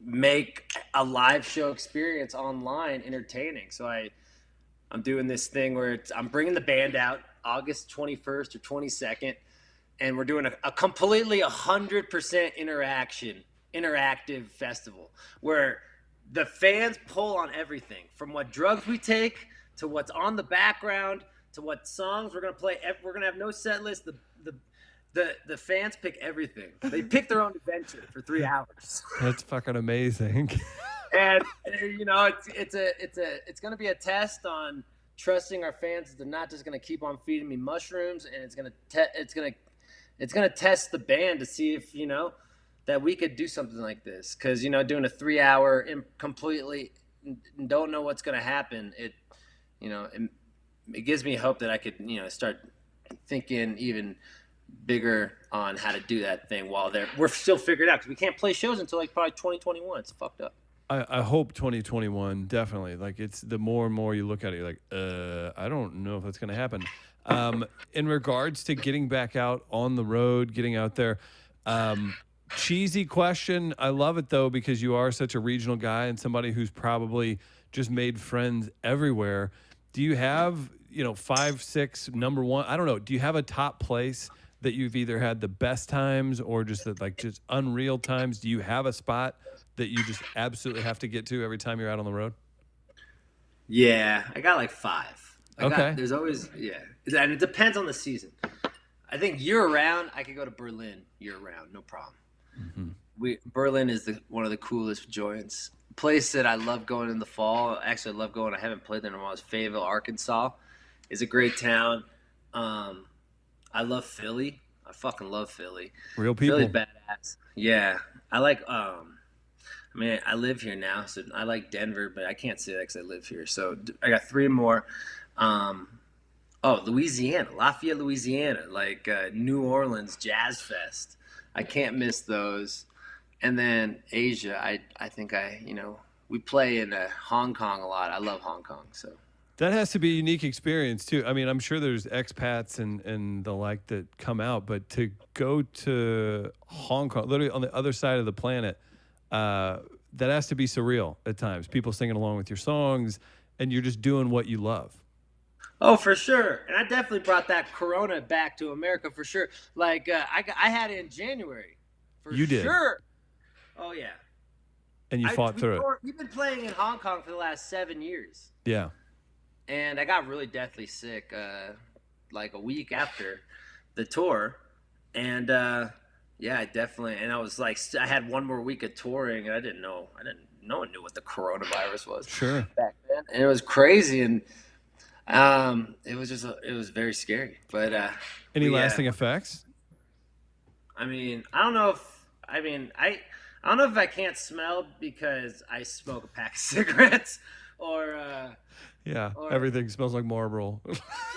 make a live show experience online entertaining. So I'm doing this thing where I'm bringing the band out August 21st or 22nd, and we're doing a completely 100% interactive festival where the fans pull on everything from what drugs we take to what's on the background to what songs we're going to play. We're going to have no set list. The fans pick everything. They pick their own adventure for 3 hours. That's fucking amazing. And you know, it's going to be a test on trusting our fans. They're not just going to keep on feeding me mushrooms, and it's going to test the band to see if, you know, that we could do something like this. Because, you know, doing a 3 hour completely don't know what's going to happen. It gives me hope that I could, you know, start thinking even bigger on how to do that thing while we're still figuring it out, because we can't play shows until like probably 2021. It's fucked up. I hope 2021, definitely. Like, it's the more and more you look at it, you're like, I don't know if that's going to happen. In regards to getting back out on the road, getting out there, cheesy question. I love it, though, because you are such a regional guy and somebody who's probably just made friends everywhere. Do you have, you know, 5, 6, number one? I don't know. Do you have a top place that you've either had the best times or just just unreal times? Do you have a spot that you just absolutely have to get to every time you're out on the road? Yeah, I got like 5. Okay. There's always, and it depends on the season. I think year round, I could go to Berlin year round, no problem. Mm-hmm. Berlin is one of the coolest joints. Place that I love going in the fall. Actually, I love going. I haven't played there in a while. Fayetteville, Arkansas, is a great town. I love Philly. I fucking love Philly. Real people. Philly's badass. Yeah, I like. I mean, I live here now, so I like Denver, but I can't say that because I live here. So I got 3 more. Louisiana, Lafayette, Louisiana, like New Orleans Jazz Fest. I can't miss those. And then Asia, I think we play in Hong Kong a lot. I love Hong Kong, so. That has to be a unique experience, too. I mean, I'm sure there's expats and the like that come out, but to go to Hong Kong, literally on the other side of the planet, that has to be surreal at times. People singing along with your songs, and you're just doing what you love. Oh, for sure. And I definitely brought that Corona back to America for sure. Like, I had it in January. You did? Sure. Oh, yeah. And you fought through it. We've been playing in Hong Kong for the last 7 years. Yeah. And I got really deathly sick like a week after the tour. And, yeah, I definitely. And I was like, I had 1 more week of touring, and no one knew what the coronavirus was. Sure. Back then. And it was crazy. And it was very scary. But any lasting effects? I mean, I don't know if I can't smell because I smoke a pack of cigarettes or everything smells like Marlboro.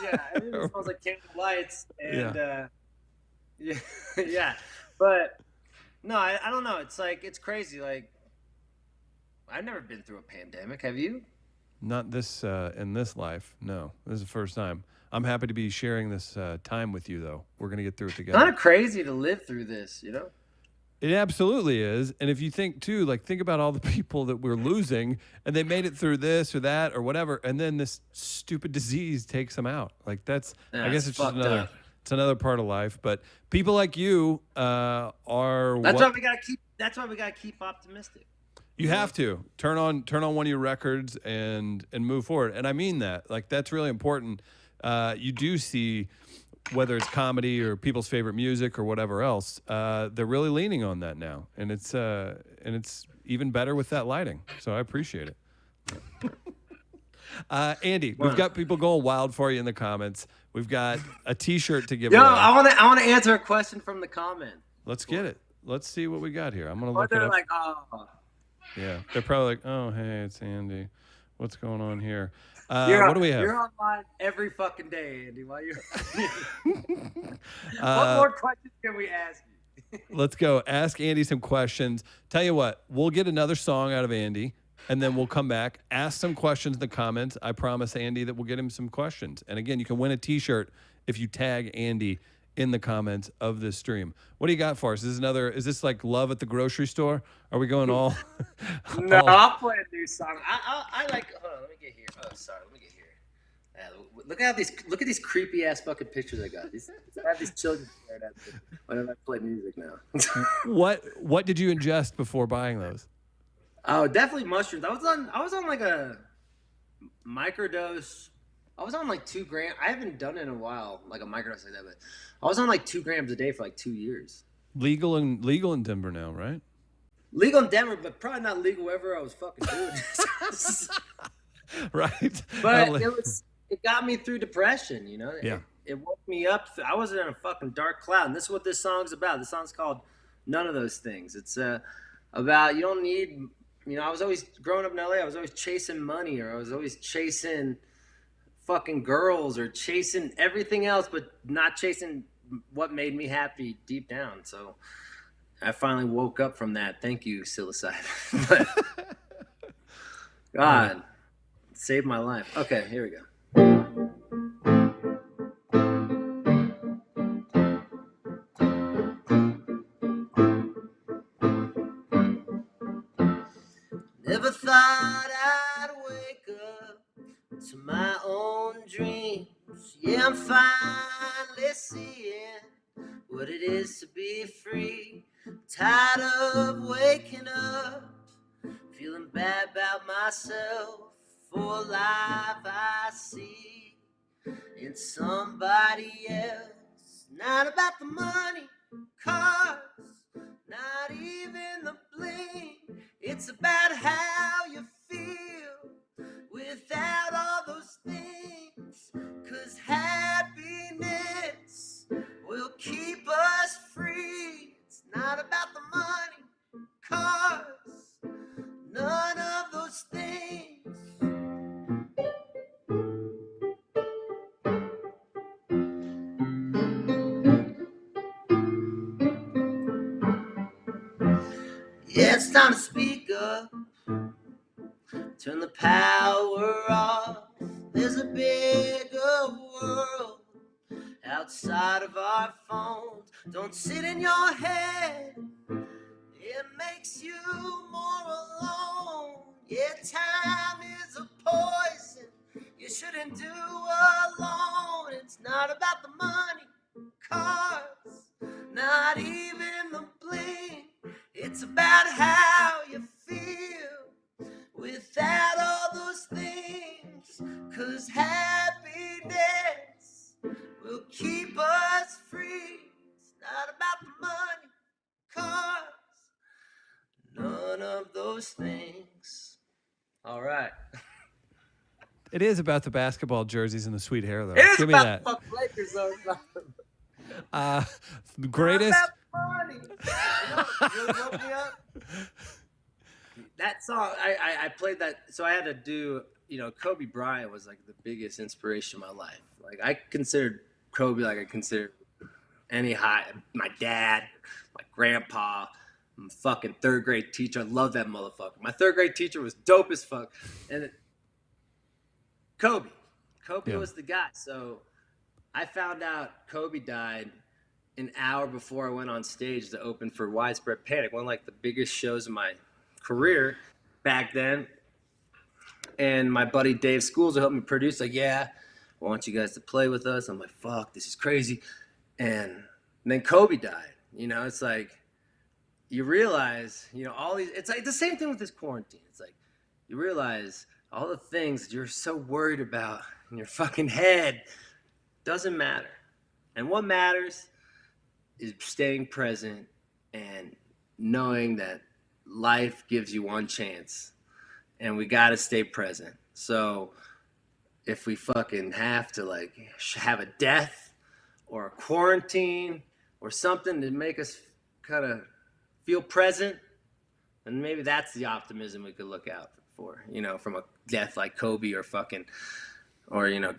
Yeah, everything smells like candle lights and yeah. But no, I don't know. It's crazy. Like, I've never been through a pandemic. Have you? Not this in this life. No, this is the first time. I'm happy to be sharing this time with you, though. We're gonna get through it together. Kind of crazy to live through this, you know. It absolutely is. And if you think, too, like, think about all the people that we're losing, and they made it through this or that or whatever, and then this stupid disease takes them out. Like, I guess it's just another part of life. But people like you are That's why we gotta keep optimistic. You have to turn on one of your records and move forward. And I mean that. Like, that's really important. You do see, whether it's comedy or people's favorite music or whatever else, they're really leaning on that now, and it's even better with that lighting. So I appreciate it. Andy, we've got people going wild for you in the comments. We've got a T-shirt to give away. I want to answer a question from the comment. Let's get it. Let's see what we got here. I'm gonna look it up. Like, oh. Yeah, they're probably like, oh, hey, it's Andy. What's going on here? What do we have? You're online every fucking day, Andy. Why what more questions can we ask you? Let's go. Ask Andy some questions. Tell you what, we'll get another song out of Andy, and then we'll come back, ask some questions in the comments. I promise Andy that we'll get him some questions. And again, you can win a T-shirt if you tag Andy in the comments of this stream. What do you got for us? Is this like love at the grocery store? Are we going all? No, I'll play a new song. I like. Hold on, let me get here. Oh, sorry, let me get here. Look at these creepy ass fucking pictures I got. I have these children staring at me whenever I play music now. What did you ingest before buying those? Oh, definitely mushrooms. I was on like a microdose. I was on like 2 grams. I haven't done it in a while, like a microdose like that, but I was on like 2 grams a day for like 2 years. Legal in Denver now, right? Legal in Denver, but probably not legal wherever I was fucking doing this. Right. But it got me through depression, you know? Yeah. It woke me up. I was in a fucking dark cloud, and this is what this song's about. This song's called None of Those Things. It's about, you don't need, you know, I was always, growing up in LA, I was always chasing money, or I was always chasing fucking girls, or chasing everything else, but not chasing what made me happy deep down. So I finally woke up from that. Thank you, psilocybin. God, it saved my life. Okay, here we go. Never thought I'd wake up to my own dreams. Yeah, I'm finally seeing what it is to be free. Tired of waking up, feeling bad about myself for life I see in somebody else. Not about the money, cars, not even the bling. It's about how you feel without all those things. 'Cause happiness will keep us free. It's not about the money, cars, none of those things. Yeah, it's time to speak up. Turn the power off. There's a bigger world outside of our phones. Don't sit in your head. It makes you more alone. Yeah, time is a poison you shouldn't do alone. It's not about the money, cars, not even the bling. It's about how you feel without all those things. 'Cause happiness will keep us free. It's not about the money, cars, none of those things. All right. It is about the basketball jerseys and the sweet hair, though. It is Give me about that. the fucking Lakers, though. The greatest. Not about the money. You know what really woke me up? That song, I played that. So I had to do, you know, Kobe Bryant was like the biggest inspiration in my life. Like I considered Kobe like I considered my dad, my grandpa, my fucking 3rd grade teacher. I love that motherfucker. My 3rd grade teacher was dope as fuck. And Kobe was the guy. So I found out Kobe died an hour before I went on stage to open for Widespread Panic, one of like the biggest shows of my career back then. And my buddy Dave Schools, who helped me produce, like, yeah, I want you guys to play with us. I'm like, fuck, this is crazy. And then Kobe died. You know, it's like you realize, you know, all these, it's like the same thing with this quarantine. It's like you realize all the things that you're so worried about in your fucking head doesn't matter. And what matters is staying present and knowing that life gives you one chance and we got to stay present. So if we fucking have to like have a death or a quarantine or something to make us kind of feel present, and maybe that's the optimism we could look out for, you know, from a death like Kobe or fucking, or, you know,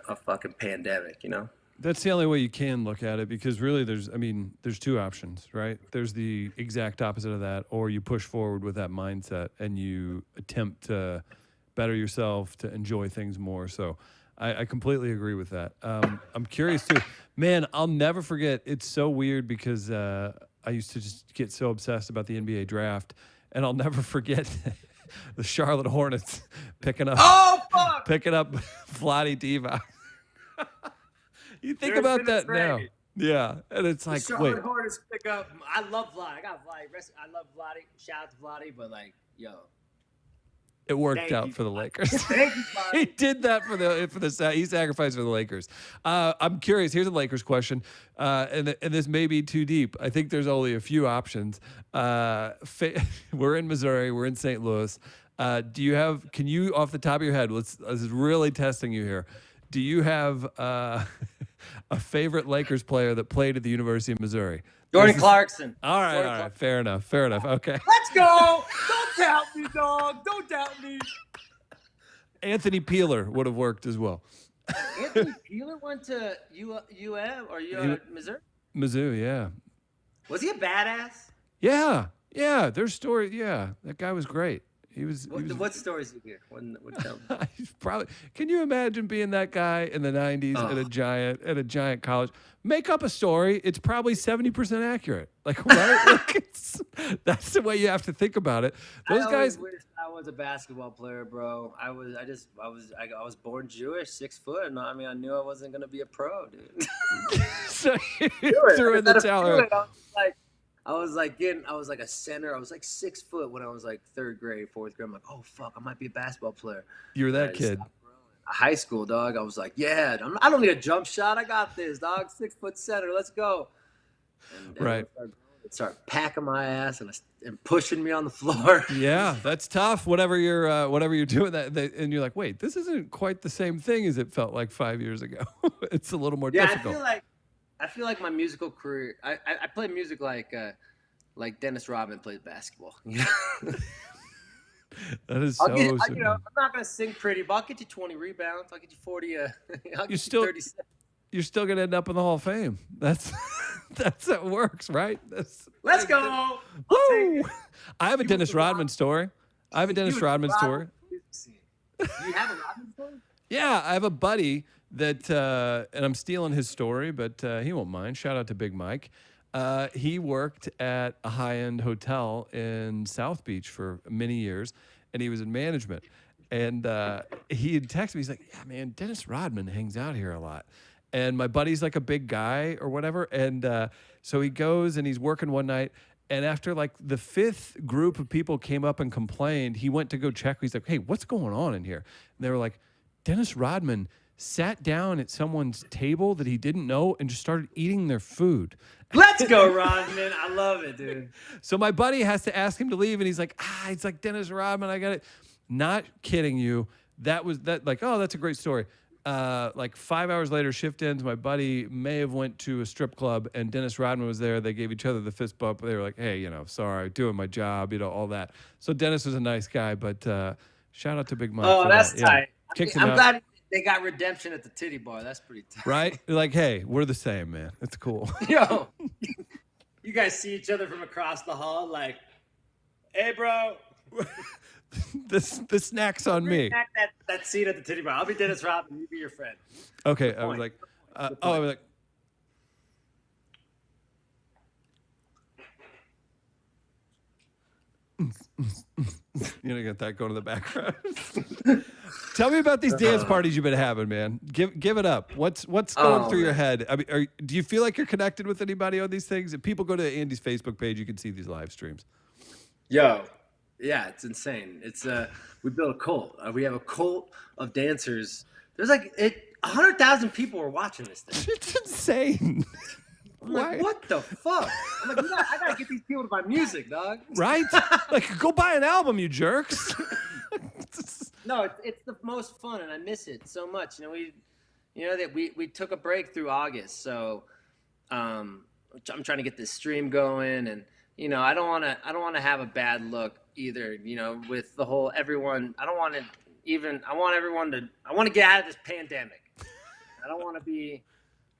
a fucking pandemic, you know? That's the only way you can look at it, because really there's 2 options, right? There's the exact opposite of that, or you push forward with that mindset and you attempt to better yourself, to enjoy things more. So I completely agree with that. I'm curious too. Man, I'll never forget. It's so weird because I used to just get so obsessed about the NBA draft, and I'll never forget the Charlotte Hornets picking up Vlade Divac. You think There's about been a that now. trade. Yeah, and it's like, Charlotte wait. Hornets pick up. I love Vlade. I love Vlade. Shout out to Vlade, but like, yo, It worked Thank out you. for the Lakers. Thank you, He Vlade. did that for the he sacrificed for the Lakers. I'm curious. Here's a Lakers question, and this may be too deep. I think there's only a few options. We're in Missouri. We're in St. Louis. Do you have? Can you, off the top of your head? This is really testing you here. Do you have a favorite Lakers player that played at the University of Missouri? Jordan Clarkson. All right, Jordan all right. Clarkson. Fair enough. Okay. Let's go. Don't doubt me, dog. Don't doubt me. Anthony Peeler would have worked as well. Anthony Peeler went to UM or Missouri? Mizzou, yeah. Was he a badass? Yeah. There's story. Yeah, that guy was great. He was. What stories you hear? What tell me? He's probably. Can you imagine being that guy in the '90s at a giant college? Make up a story. It's probably 70% accurate. Like, right? Like that's the way you have to think about it. Those guys. I wish I was a basketball player, bro. I was born Jewish, 6 foot, and I mean, I knew I wasn't gonna be a pro, dude. So you threw in the towel. I was like a center. I was like 6 foot when I was like 3rd grade, 4th grade. I'm like, oh fuck, I might be a basketball player. You were that kid. High school, dog. I was like, yeah, I don't need a jump shot. I got this, dog. 6 foot center. Let's go. And right. Start packing my ass and pushing me on the floor. Yeah, that's tough. Whatever you're doing and you're like, wait, this isn't quite the same thing as it felt like 5 years ago. It's a little more difficult. I feel like my musical career. I play music like Dennis Rodman plays basketball. You know? That is I'm not gonna sing pretty, but I'll get you 20 rebounds. I'll get you 40. I'll get you 30. You're still gonna end up in the Hall of Fame. That's how it works, right? Let's go. Woo! I have a Dennis Rodman story. You have a Rodman story? Yeah, I have a buddy that, and I'm stealing his story, but he won't mind. Shout out to Big Mike. He worked at a high-end hotel in South Beach for many years, and he was in management. And he had texted me. He's like, yeah, man, Dennis Rodman hangs out here a lot. And my buddy's like a big guy or whatever. And so he goes and he's working one night. And after like the 5th group of people came up and complained, he went to go check. He's like, hey, what's going on in here? And they were like, Dennis Rodman sat down at someone's table that he didn't know and just started eating their food. Let's go, Rodman. I love it, dude. So my buddy has to ask him to leave, and he's like, it's like Dennis Rodman. I got it. Not kidding you. Like, oh, that's a great story. Like 5 hours later, shift ends. My buddy may have went to a strip club, and Dennis Rodman was there. They gave each other the fist bump. They were like, hey, sorry, doing my job, all that. So Dennis was a nice guy, but shout out to Big Mike. Oh, that's tight. Yeah. I'm glad they got redemption at the titty bar. That's pretty tight. Right? Like, hey, we're the same, man. It's cool. Yo, you guys see each other from across the hall like, hey, bro. The snack's on me. That seat at the titty bar. I'll be Dennis Rodman. You be your friend. Okay, I was like, I was like, get that going in the background. Tell me about these dance parties you've been having, man. Give it up. What's going through your head? I mean, do you feel like you're connected with anybody on these things? If people go to Andy's Facebook page, you can see these live streams. Yo, yeah, it's insane. It's we built a cult. We have a cult of dancers. There's 100,000 people were watching this thing. It's insane. I'm like, what the fuck? I'm like, I gotta get these people to buy music, dog. Right? Like, go buy an album, you jerks. No, it's the most fun, and I miss it so much. We took a break through August, so I'm trying to get this stream going, and I don't want to have a bad look either. With the whole everyone. I want to get out of this pandemic.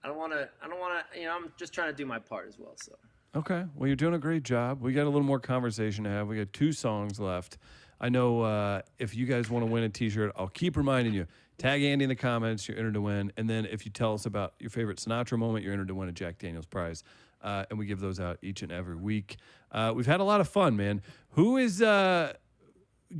I'm just trying to do my part as well. So. Okay. Well, you're doing a great job. We got a little more conversation to have. We got 2 songs left. I know if you guys want to win a T-shirt, I'll keep reminding you. Tag Andy in the comments. You're entered to win. And then if you tell us about your favorite Sinatra moment, you're entered to win a Jack Daniels prize. And we give those out each and every week. We've had a lot of fun, man. Who is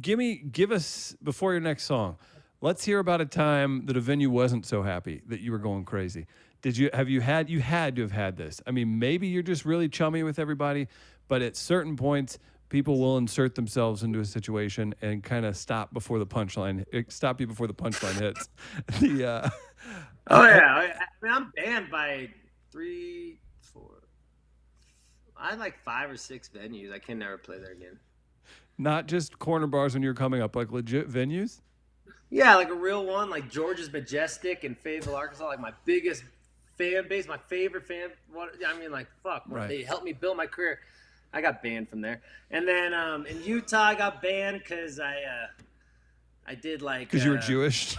give us before your next song? Let's hear about a time that a venue wasn't so happy that you were going crazy. You had to have had this. I mean, maybe you're just really chummy with everybody, but at certain points, people will insert themselves into a situation and kind of stop you before the punchline hits. Oh yeah. I mean, I'm banned by 3, 4. I had like 5 or 6 venues. I can never play there again. Not just corner bars when you're coming up, like legit venues? Yeah, like a real one, like George's Majestic in Fayetteville, Arkansas, like my biggest fan base, my favorite fan. I mean, like, fuck. Right. They helped me build my career. I got banned from there. And then in Utah, I got banned because I did like... Because you were Jewish?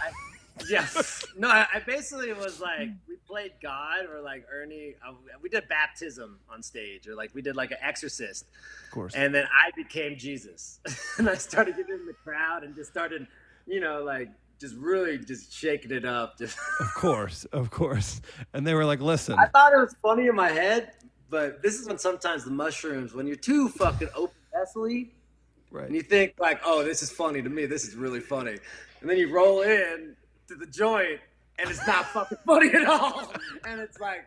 Yeah. No, I basically was like, we played God or like Ernie. We did baptism on stage or like we did like an exorcist. Of course. And then I became Jesus. And I started getting in the crowd and just started, like just really just shaking it up. Just Of course. And they were like, listen. I thought it was funny in my head, but this is when sometimes the mushrooms, when you're too fucking open vessel-y, right. And you think like, oh, this is funny to me. This is really funny. And then you roll in to the joint and it's not fucking funny at all. And it's like,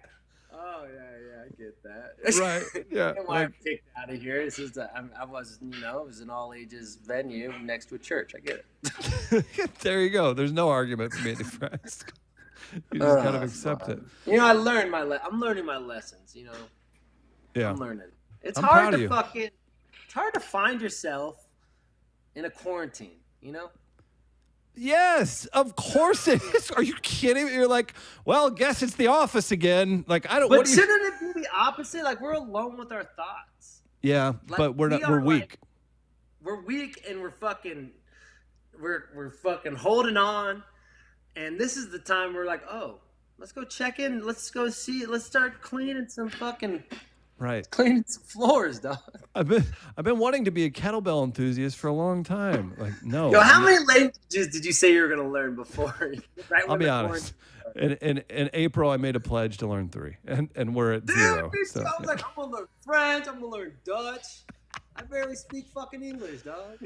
oh yeah, I get that. Right. Yeah. Why I'm kicked out of here. It's just I was, it was an all ages venue next to a church. I get it. There you go. There's no argument for Andy Frasco. You just kind of accept it. I learned I'm learning my lessons. Yeah. I'm learning. It's I'm hard proud to of you. It's hard to find yourself in a quarantine. Yes, of course it is. Are you kidding me? You're like, well, guess it's the office again. Like, I don't. But shouldn't it be the opposite? Like, we're alone with our thoughts. Yeah, like, but we're not. We're weak. Like, we're weak, and we're fucking holding on. And this is the time we're like, oh, let's go check in. Let's go see. Let's start cleaning some fucking. Right. Cleaning some floors, dog. I've been wanting to be a kettlebell enthusiast for a long time. Like, no. Yo, how many languages did you say you were gonna learn before? I'll be honest. In April, I made a pledge to learn 3, and we're at 0. So, I was like, I'm gonna learn French. I'm gonna learn Dutch. I barely speak fucking English, dog.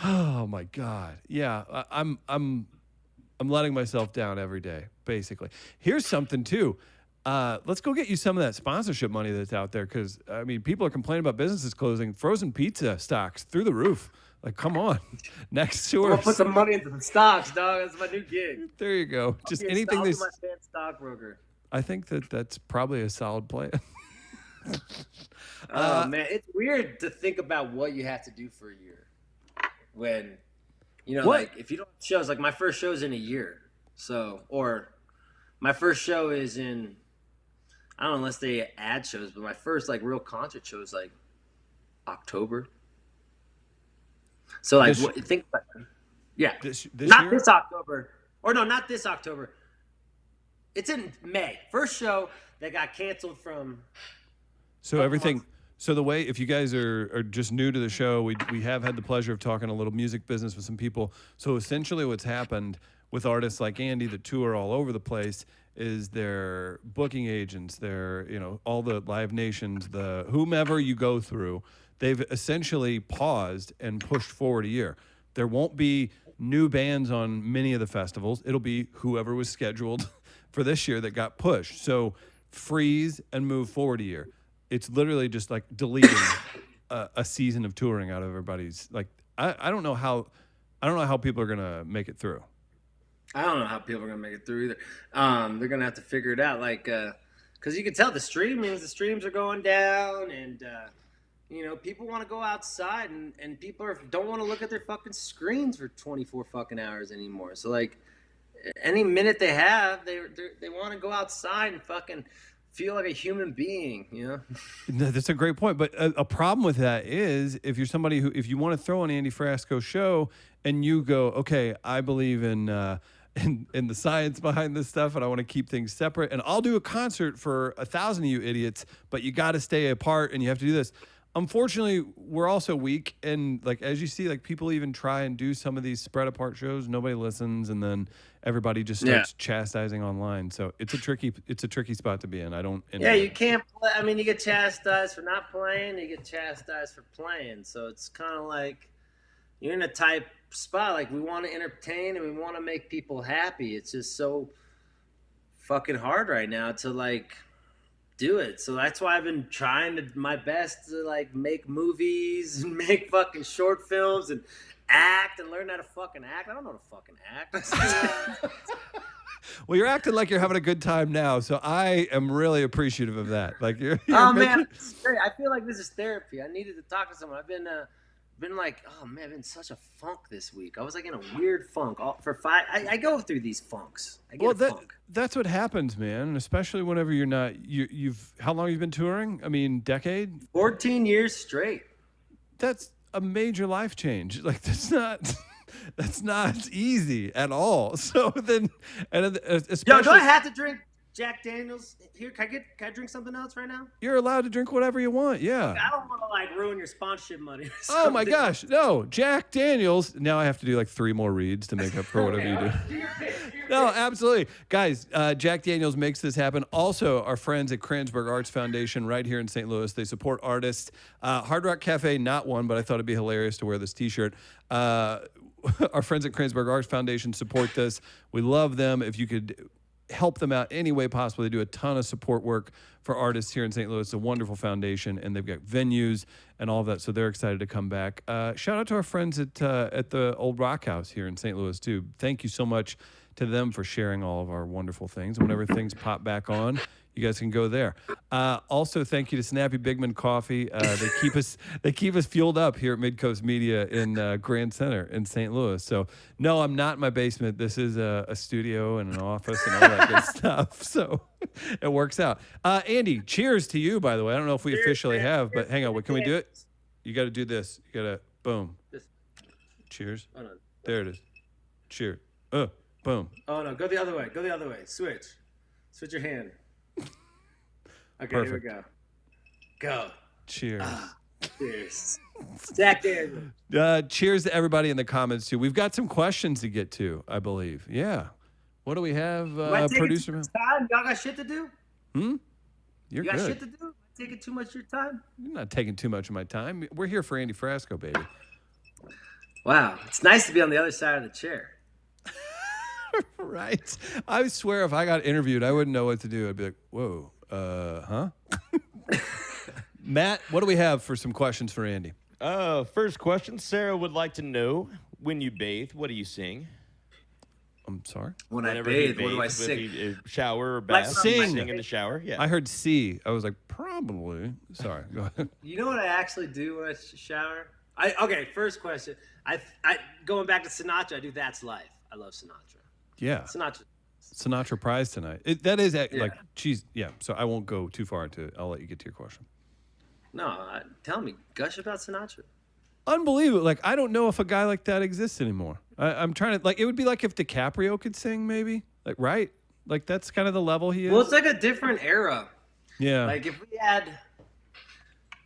Oh my God. Yeah, I'm letting myself down every day, basically. Here's something too. Let's go get you some of that sponsorship money that's out there, because I mean, people are complaining about businesses closing. Frozen pizza stocks through the roof. Like, come on. Next to I'm gonna put some money into the stocks, dog. That's my new gig. There you go. Just anything. My fan stockbroker. I think that's probably a solid plan. Oh man, it's weird to think about what you have to do for a year. When, like if you don't have shows, like my first show's in a year, or my first show is in. I don't know unless they add shows, but my first like real concert show is like October. So like, think about it. Yeah, this not year? This October, or no, not this October. It's in May. First show that got canceled from. So everything. So the way, if you guys are just new to the show, we have had the pleasure of talking a little music business with some people. So essentially, what's happened with artists like Andy that tour all over the place is their booking agents, their all the Live Nations, the whomever you go through, they've essentially paused and pushed forward a year. There won't be new bands on many of the festivals. It'll be whoever was scheduled for this year that got pushed. So freeze and move forward a year. It's literally just like deleting a season of touring out of everybody's. Like, I don't know how people are gonna make it through. I don't know how people are gonna make it through either. They're gonna have to figure it out, like, because you can tell the streams are going down, and people want to go outside, and people don't want to look at their fucking screens for 24 fucking hours anymore. So like, any minute they have, they want to go outside and fucking feel like a human being, That's a great point. But a problem with that is if you're somebody if you want to throw an Andy Frasco show and you go, okay, I believe in the science behind this stuff and I want to keep things separate and I'll do a concert for 1,000 of you idiots, but you got to stay apart and you have to do this. unfortunately, we're also weak, and like as you see, like people even try and do some of these spread apart shows. Nobody listens, and then everybody just starts chastising online. So it's a tricky spot to be in. I don't. Yeah, you can't play. I mean, you get chastised for not playing. You get chastised for playing. So it's kind of like you're in a tight spot. Like we want to entertain and we want to make people happy. It's just so fucking hard right now to like do it. So that's why I've been trying my best to like make movies and make fucking short films and act and learn how to fucking act. I don't know how to fucking act. Well, you're acting like you're having a good time now, so I am really appreciative of that. Like you're man, I feel like this is therapy. I needed to talk to someone. I've been like, oh man, I've been in such a funk this week. I was like in a weird funk for 5. I go through these funks. I get a funk. That's what happens, man. And especially whenever you're not. You've how long have you been touring? I mean, decade. 14 years straight. That's a major life change. Like that's not easy at all. So then, and especially, yo, do I have to drink Jack Daniels here? Can I drink something else right now? You're allowed to drink whatever you want. Yeah. I don't want to like ruin your sponsorship money. Oh my gosh, no, Jack Daniels. Now I have to do like 3 more reads to make up for whatever you do. No, absolutely, guys. Jack Daniels makes this happen. Also, our friends at Kranzberg Arts Foundation, right here in St. Louis, they support artists. Hard Rock Cafe, not one, but I thought it'd be hilarious to wear this T-shirt. Our friends at Kranzberg Arts Foundation support this. We love them. If you could help them out any way possible, they do a ton of support work for artists here in St. Louis. It's a wonderful foundation, and they've got venues and all of that, so they're excited to come back. Shout out to our friends at the Old Rock House here in St. Louis, too. Thank you so much to them for sharing all of our wonderful things. And whenever things pop back on, you guys can go there. Also, thank you to Snappy Bigman Coffee. They keep us fueled up here at Midcoast Media in Grand Center in St. Louis. So no, I'm not in my basement. This is a studio and an office and all that good stuff. So it works out. Andy, cheers to you, by the way. I don't know if we officially have, but hang on. Can we do it? You got to do this. You got to boom. Cheers. Oh, no. There it is. Cheers. Boom. Oh no, go the other way. Go the other way. Switch your hand. Okay, Perfect. Here we go. Go. Cheers. Cheers. Jack Daniels. Cheers to everybody in the comments, too. We've got some questions to get to, I believe. Yeah. What do we have, producer? Time? Y'all got shit to do? You're got good. Shit to do? Taking too much of your time? You're not taking too much of my time. We're here for Andy Frasco, baby. Wow. It's nice to be on the other side of the chair. Right. I swear if I got interviewed, I wouldn't know what to do. I'd be like, whoa, huh? Matt, what do we have for some questions for Andy? First question. Sarah would like to know, when you bathe, what do you sing? I'm sorry? When I bathe, what do I sing? If you shower or bath, sing in the shower. Yeah. I heard C. I was like, probably. Sorry. Go ahead. You know what I actually do when I shower? Okay, first question. I going back to Sinatra, I do That's Life. I love Sinatra. Yeah. Sinatra prize tonight. That is like, geez, yeah. So I won't go too far into it. I'll let you get to your question. No, tell me, gush about Sinatra. Unbelievable. Like, I don't know if a guy like that exists anymore. I'm trying to, like, it would be like if DiCaprio could sing, maybe. Like, right? Like, that's kind of the level he is. Well, it's like a different era. Yeah. Like, if we had,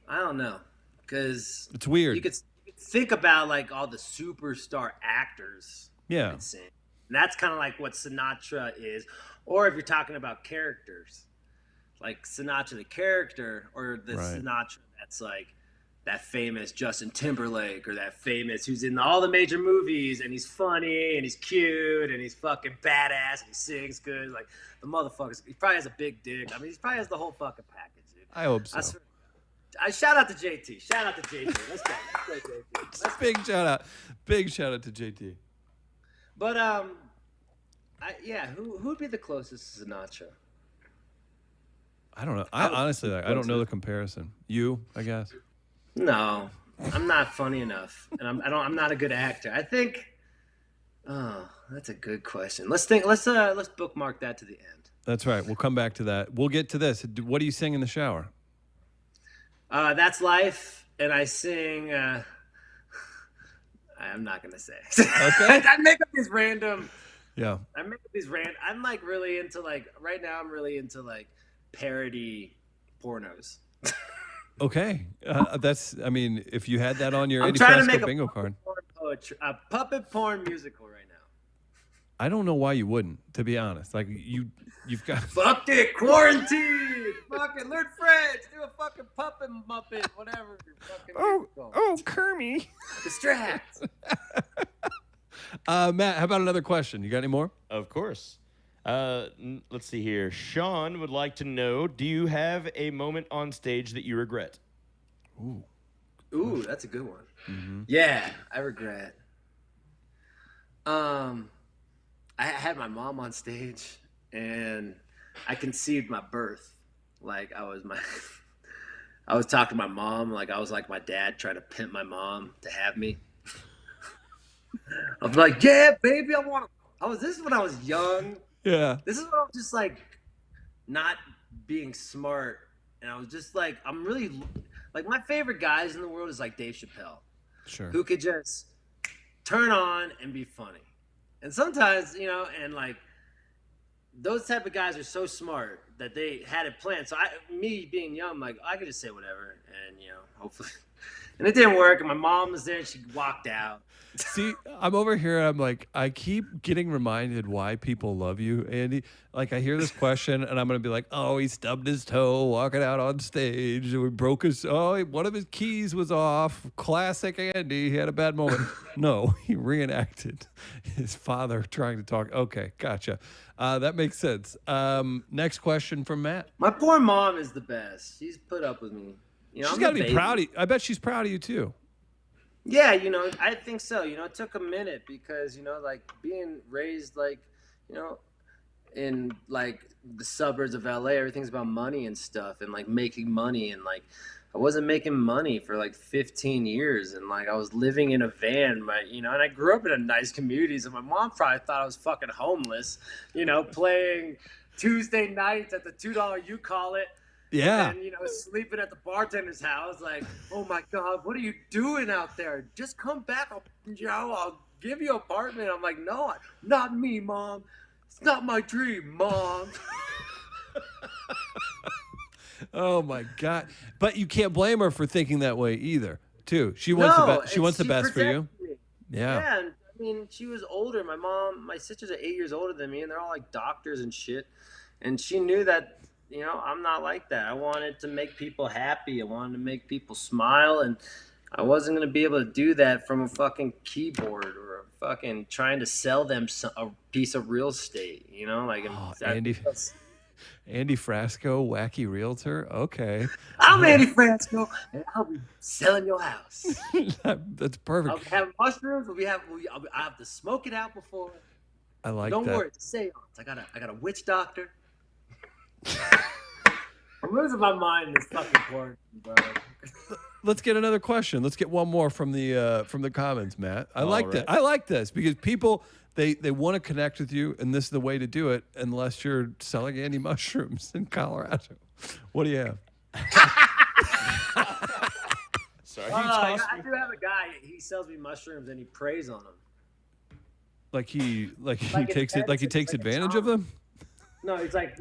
I don't know, because it's weird. You could think about, like, all the superstar actors. Yeah. Could sing. And that's kind of like what Sinatra is. Or if you're talking about characters, like Sinatra the character, or the Sinatra that's like that famous Justin Timberlake, or that famous who's in all the major movies and he's funny and he's cute and he's fucking badass and he sings good. Like the motherfucker, he probably has a big dick. I mean, he probably has the whole fucking package, dude. I hope so. I shout out to JT. Shout out to JT. Let's go. JT. Big shout out. Big shout out to JT. But who would be the closest to Sinatra? I don't know. I honestly, I don't know the comparison. You, I guess. No, I'm not funny enough, and I'm not a good actor. I think. Oh, that's a good question. Let's think. Let's bookmark that to the end. That's right. We'll come back to that. We'll get to this. What do you sing in the shower? That's Life, and I sing. I'm not gonna say. Okay. I make up these random. Yeah. I'm like really into like right now. I'm really into like parody pornos. Okay. I mean, if you had that on your I'm Andy trying to Frasco make bingo card. a puppet porn musical right now. I don't know why you wouldn't, to be honest. Like you've got Fuck it, quarantine. Fuck it, learn French. Do a fucking puppet muppet, whatever. Fucking musical. Kermie. Distract. Matt, how about another question? You got any more? Of course. Let's see here. Sean would like to know, do you have a moment on stage that you regret? Ooh, that's a good one. Mm-hmm. Yeah, I regret. I had my mom on stage, and I conceived my birth. Like I was talking to my mom, like I was like my dad trying to pimp my mom to have me. I was like, yeah, baby, this is when I was young. Yeah. This is when I was just like not being smart. And I was just like, I'm really like my favorite guys in the world is like Dave Chappelle. Sure. Who could just turn on and be funny. And sometimes, and like those type of guys are so smart that they had it planned. So me being young, like I could just say whatever and hopefully. And it didn't work. And my mom was there and she walked out. See, I'm over here. I'm like, I keep getting reminded why people love you, Andy. Like, I hear this question, and I'm gonna be like, "Oh, he stubbed his toe walking out on stage. We broke one of his keys was off. Classic Andy. He had a bad moment." No, he reenacted his father trying to talk. Okay, gotcha. That makes sense. Next question from Matt. My poor mom is the best. She's put up with me. She's got to be proud of you. I bet she's proud of you too. Yeah, I think so. It took a minute because, like being raised like, in like the suburbs of LA, everything's about money and stuff and like making money. And like, I wasn't making money for like 15 years. And like, I was living in a van, and I grew up in a nice community. So my mom probably thought I was fucking homeless, playing Tuesday nights at the $2 you call it. Yeah. And, sleeping at the bartender's house, like, oh my God, what are you doing out there? Just come back. I'll give you an apartment. I'm like, no, not me, Mom. It's not my dream, Mom. Oh my God. But you can't blame her for thinking that way either, too. She wants the best for you. Me. Yeah. Yeah. And, I mean, she was older. My sisters are 8 years older than me, and they're all like doctors and shit. And she knew that, I'm not like that. I wanted to make people happy. I wanted to make people smile. And I wasn't going to be able to do that from a fucking keyboard or a fucking trying to sell them a piece of real estate, Andy Frasco, wacky realtor. Okay. I'm Andy Frasco, and I'll be selling your house. That's perfect. I'll have mushrooms. I have to smoke it out before. I like Don't that. worry, it's a seance. I got a witch doctor. I'm losing my mind this fucking quarantine, bro. Let's get another question. Let's get one more from the comments, Matt. I like that. I like this because people they want to connect with you, and this is the way to do it. Unless you're selling Andy mushrooms in Colorado. What do you have? Sorry, I do have a guy. He sells me mushrooms and he preys on them. Like he takes advantage of them. No, he's like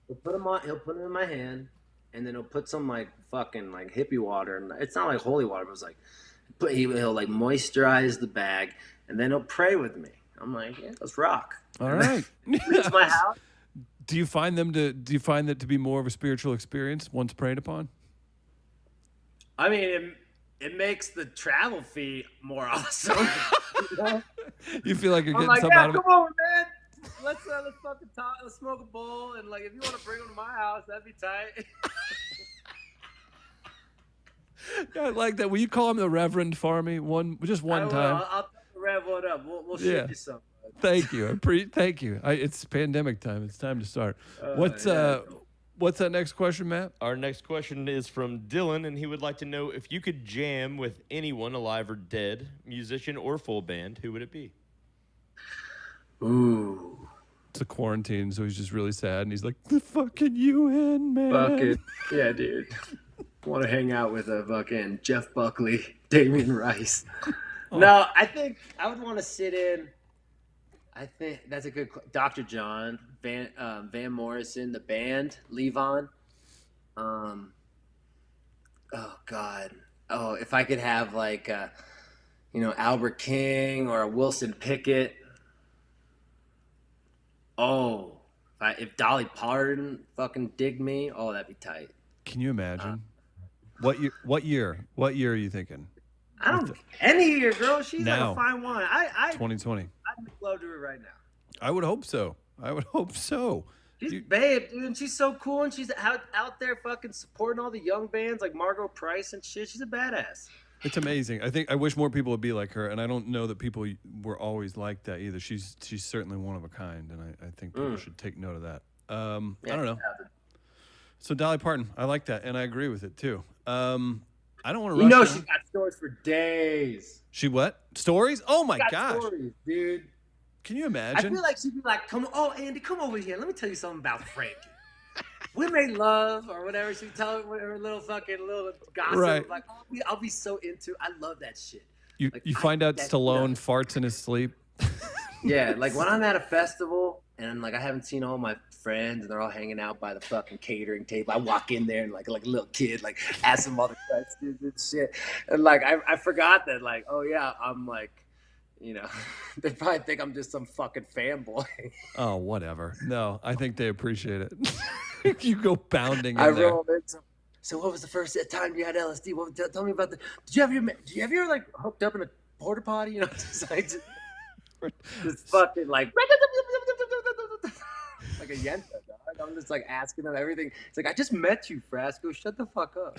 he'll put them in my hand, and then he'll put some like fucking like hippie water, and it's not like holy water, but it's like he'll like moisturize the bag, and then he'll pray with me. I'm like, yeah, let's rock. All right. It's my house. Do you find that to be more of a spiritual experience once prayed upon? I mean, it makes the travel fee more awesome. You feel like you're getting like, something out of it? Come over, man. Let's fucking talk. Let's smoke a bowl, and like, if you want to bring them to my house, that'd be tight. I like that. Will you call him the Reverend for me? Just one time. I'll rev one up. We'll shoot you some. Thank you. Thank you. It's pandemic time. It's time to start. What's that next question, Matt? Our next question is from Dylan, and he would like to know if you could jam with anyone, alive or dead, musician or full band, who would it be? Ooh. It's a quarantine, so he's just really sad, and he's like, the fucking UN, man. Fuck it. Yeah, dude. Want to hang out with a fucking Jeff Buckley, Damien Rice. No, I think I would want to sit in. I think that's a good Dr. John, Van Morrison, the band, Levon. Oh God. Oh, if I could have like, Albert King or a Wilson Pickett. Oh, if Dolly Parton fucking digged me, oh, that'd be tight. Can you imagine? What year? What year are you thinking? I don't any year, girl. She's now, like a fine wine. I 2020. I'd make love to her right now. I would hope so. She's babe, dude, and she's so cool, and she's out there fucking supporting all the young bands like Margot Price and shit. She's a badass. It's amazing. I wish more people would be like her, and I don't know that people were always like that either. She's certainly one of a kind, and I think people should take note of that. I don't know. So Dolly Parton, I like that, and I agree with it too. I don't want to rush. She's got stories for days. She what? Stories? Oh my gosh, stories, dude. Can you imagine? I feel like she'd be like, Andy, come over here. Let me tell you something about Frankie. We made love or whatever. She'd tell her little gossip. Right. Like, I'll be so into. I love that shit. You find out Stallone farts in his sleep. Yeah, like when I'm at a festival and like I haven't seen all my friends and they're all hanging out by the fucking catering table. I walk in there and like a little kid, like ask some other questions and shit. And like I forgot that, like, oh yeah, I'm like, they probably think I'm just some fucking fanboy. Oh, whatever. No, I think they appreciate it. You go bounding in I there. roll into. So what was the first time you had LSD? Tell me about the. Did you ever like hooked up in a porta potty? Just fucking like like a yenta, dog. I'm just like asking them everything. It's like, I just met you, Frasco. Shut the fuck up.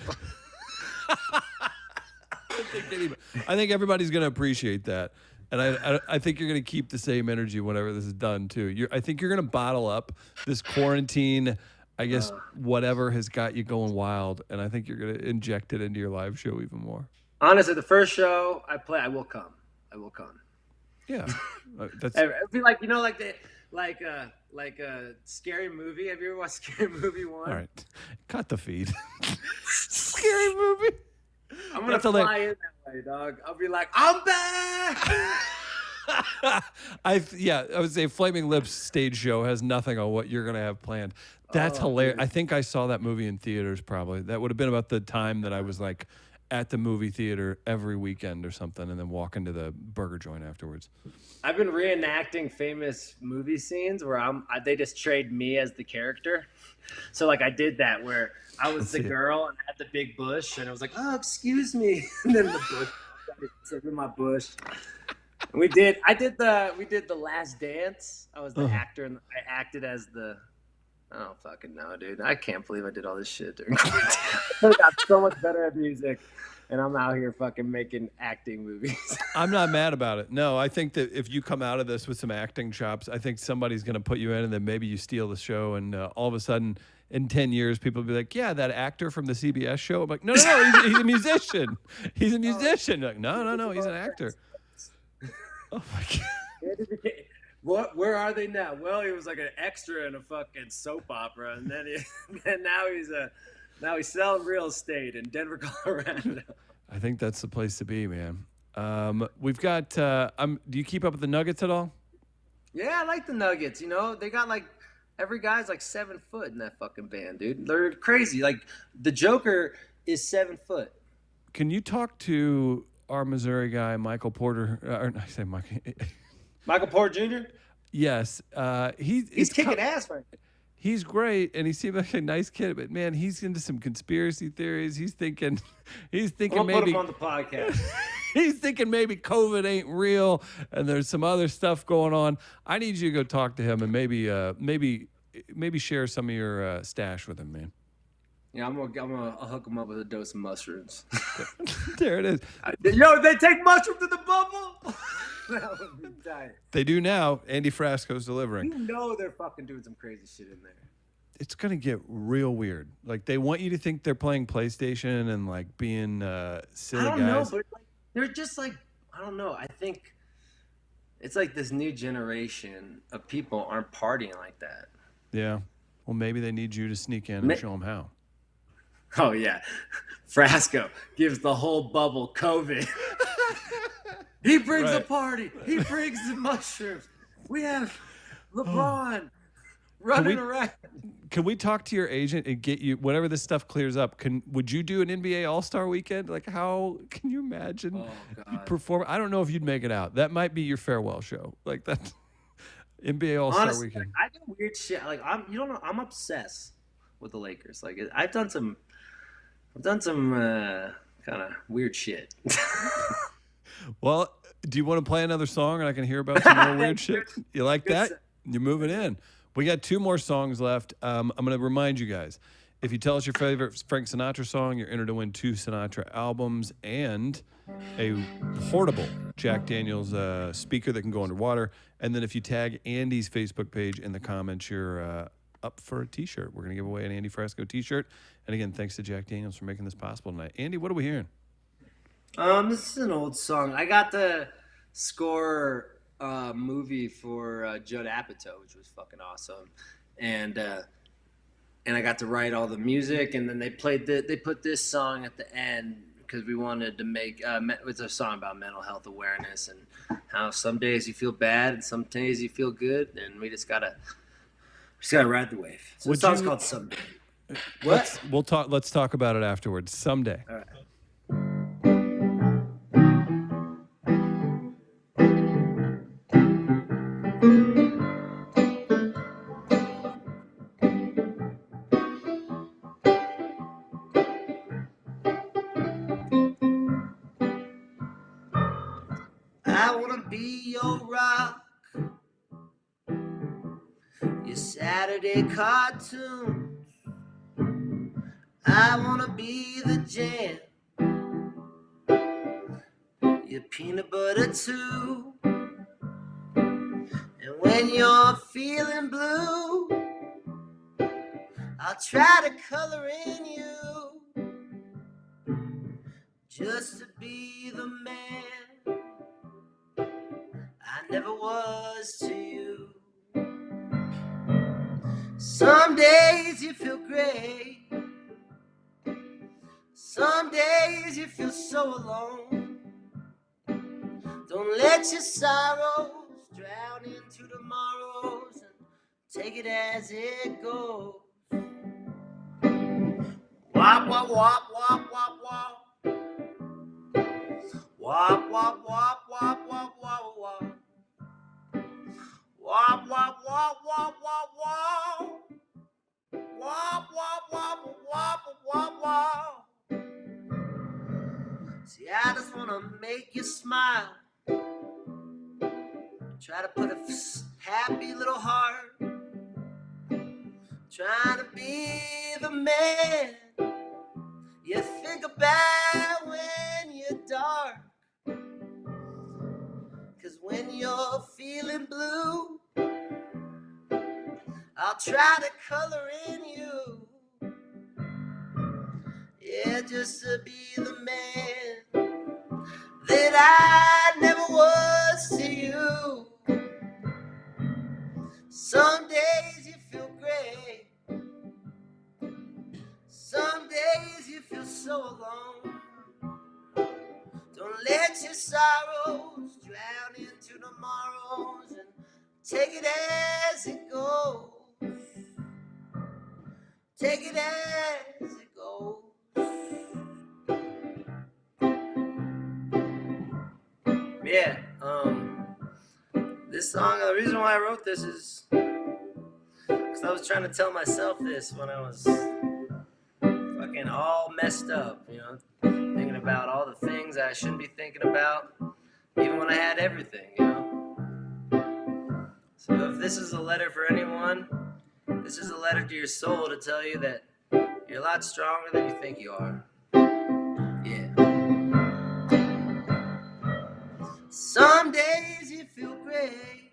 I think everybody's going to appreciate that. And I think you're going to keep the same energy whenever this is done, too. I think you're going to bottle up this quarantine, I guess, whatever has got you going wild. And I think you're going to inject it into your live show even more. Honestly, the first show I play, I will come. Yeah. That's... It'd be like, like a Scary Movie. Have you ever watched Scary Movie 1? All right. Cut the feed. Scary Movie. I'm going to fly in that way, dog. I'll be like, I'm back! I would say Flaming Lips stage show has nothing on what you're going to have planned. That's hilarious. Dude. I think I saw that movie in theaters probably. That would have been about the time that I was like at the movie theater every weekend or something and then walking to the burger joint afterwards. I've been reenacting famous movie scenes where they just trade me as the character. So like I did that where I was the girl and I had the big bush and I was like, oh, excuse me. And then the bush started in my bush. And we did the Last Dance. I was the actor and I acted as the, I don't fucking know, dude. I can't believe I did all this shit during quarantine. I got so much better at music, and I'm out here fucking making acting movies. I'm not mad about it. No, I think that if you come out of this with some acting chops, I think somebody's going to put you in, and then maybe you steal the show, and all of a sudden, in 10 years, people will be like, yeah, that actor from the CBS show. I'm like, no, he's a musician. He's a musician. Like, no, he's an actor. Oh, my God. Where are they now? Well, he was like an extra in a fucking soap opera, and then now he's selling real estate in Denver, Colorado. I think that's the place to be, man. We've got. Do you keep up with the Nuggets at all? Yeah, I like the Nuggets. They got like every guy's like 7 foot in that fucking band, dude. They're crazy. Like the Joker is 7 foot. Can you talk to our Missouri guy, Michael Porter? I say Michael Porter Jr.? Yes. He's kicking ass, right? He's great, and he seems like a nice kid, but man, he's into some conspiracy theories. He's thinking I'll maybe put him on the podcast. He's thinking maybe COVID ain't real, and there's some other stuff going on. I need you to go talk to him and maybe share some of your stash with him, man. Yeah, I'll hook him up with a dose of mushrooms. There it is. Yo, they take mushrooms to the bubble. That would be tight. They do now. Andy Frasco's delivering. They're fucking doing some crazy shit in there. It's gonna get real weird. Like they want you to think they're playing PlayStation and like being silly guys. I don't know, but like, they're just like, I don't know. I think it's like this new generation of people aren't partying like that. Yeah. Well, maybe they need you to sneak in and show them how. Oh yeah, Frasco gives the whole bubble COVID. He brings a party. He brings the mushrooms. We have LeBron. running around. Can we talk to your agent and get you whenever this stuff clears up? Would you do an NBA All-Star weekend? Like, how can you imagine you perform? I don't know if you'd make it out. That might be your farewell show. Like that NBA All-Star weekend. I do weird shit. Like I'm obsessed with the Lakers. Like I've done some kind of weird shit. Well, do you want to play another song and I can hear about some more weird shit? You like that? You're moving in. We got 2 more songs left. I'm going to remind you guys, if you tell us your favorite Frank Sinatra song, you're entered to win 2 Sinatra albums and a portable Jack Daniels speaker that can go underwater. And then if you tag Andy's Facebook page in the comments, you're up for a T-shirt. We're going to give away an Andy Frasco T-shirt. And again, thanks to Jack Daniels for making this possible tonight. Andy, what are we hearing? This is an old song. I got the score movie for Judd Apatow, which was fucking awesome, and I got to write all the music, and then they put this song at the end because we wanted to make it's a song about mental health awareness and how some days you feel bad and some days you feel good, and we just gotta ride the wave. So the song's called Someday. What? Let's talk about it afterwards. Someday. All right. I wanna be your rock, your Saturday cartoons. I wanna be the jam, your peanut butter too. And when you're feeling blue, I'll try to color in you, just to be the man I never was to you. Some days you feel great, some days you feel so alone. Don't let your sorrows drown into tomorrows, and take it as it goes. Wop, wop, wop, wop, wop, wop. Wop, wop, wop, wop, wop, wop, wop. Wop, wop, wop, wop, wop, wop. Wop, wop, wop, wop, wop, wop. See, I just wanna make you smile. Try to put a happy little heart. Trying to be the man you think about when you're dark. 'Cause when you're feeling blue, I'll try to color in you. Yeah, just to be the man that I never was to you. Some days you feel great, some days you feel so alone. Don't let your sorrows drown into tomorrows, and take it as it goes. Take it as it goes. Yeah, this song, the reason why I wrote this is because I was trying to tell myself this when I was fucking all messed up, you know, thinking about all the things I shouldn't be thinking about, even when I had everything, you know. So if this is a letter for anyone, this is a letter to your soul to tell you that you're a lot stronger than you think you are. Yeah. Some days you feel great,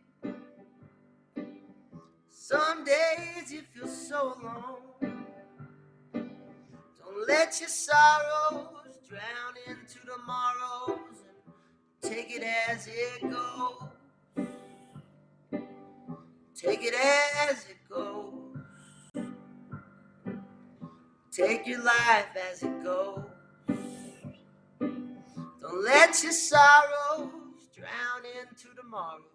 some days you feel so alone. Don't let your sorrows drown into tomorrows, and take it as it goes. Take it as it goes. Take your life as it goes. Don't let your sorrows drown into tomorrow.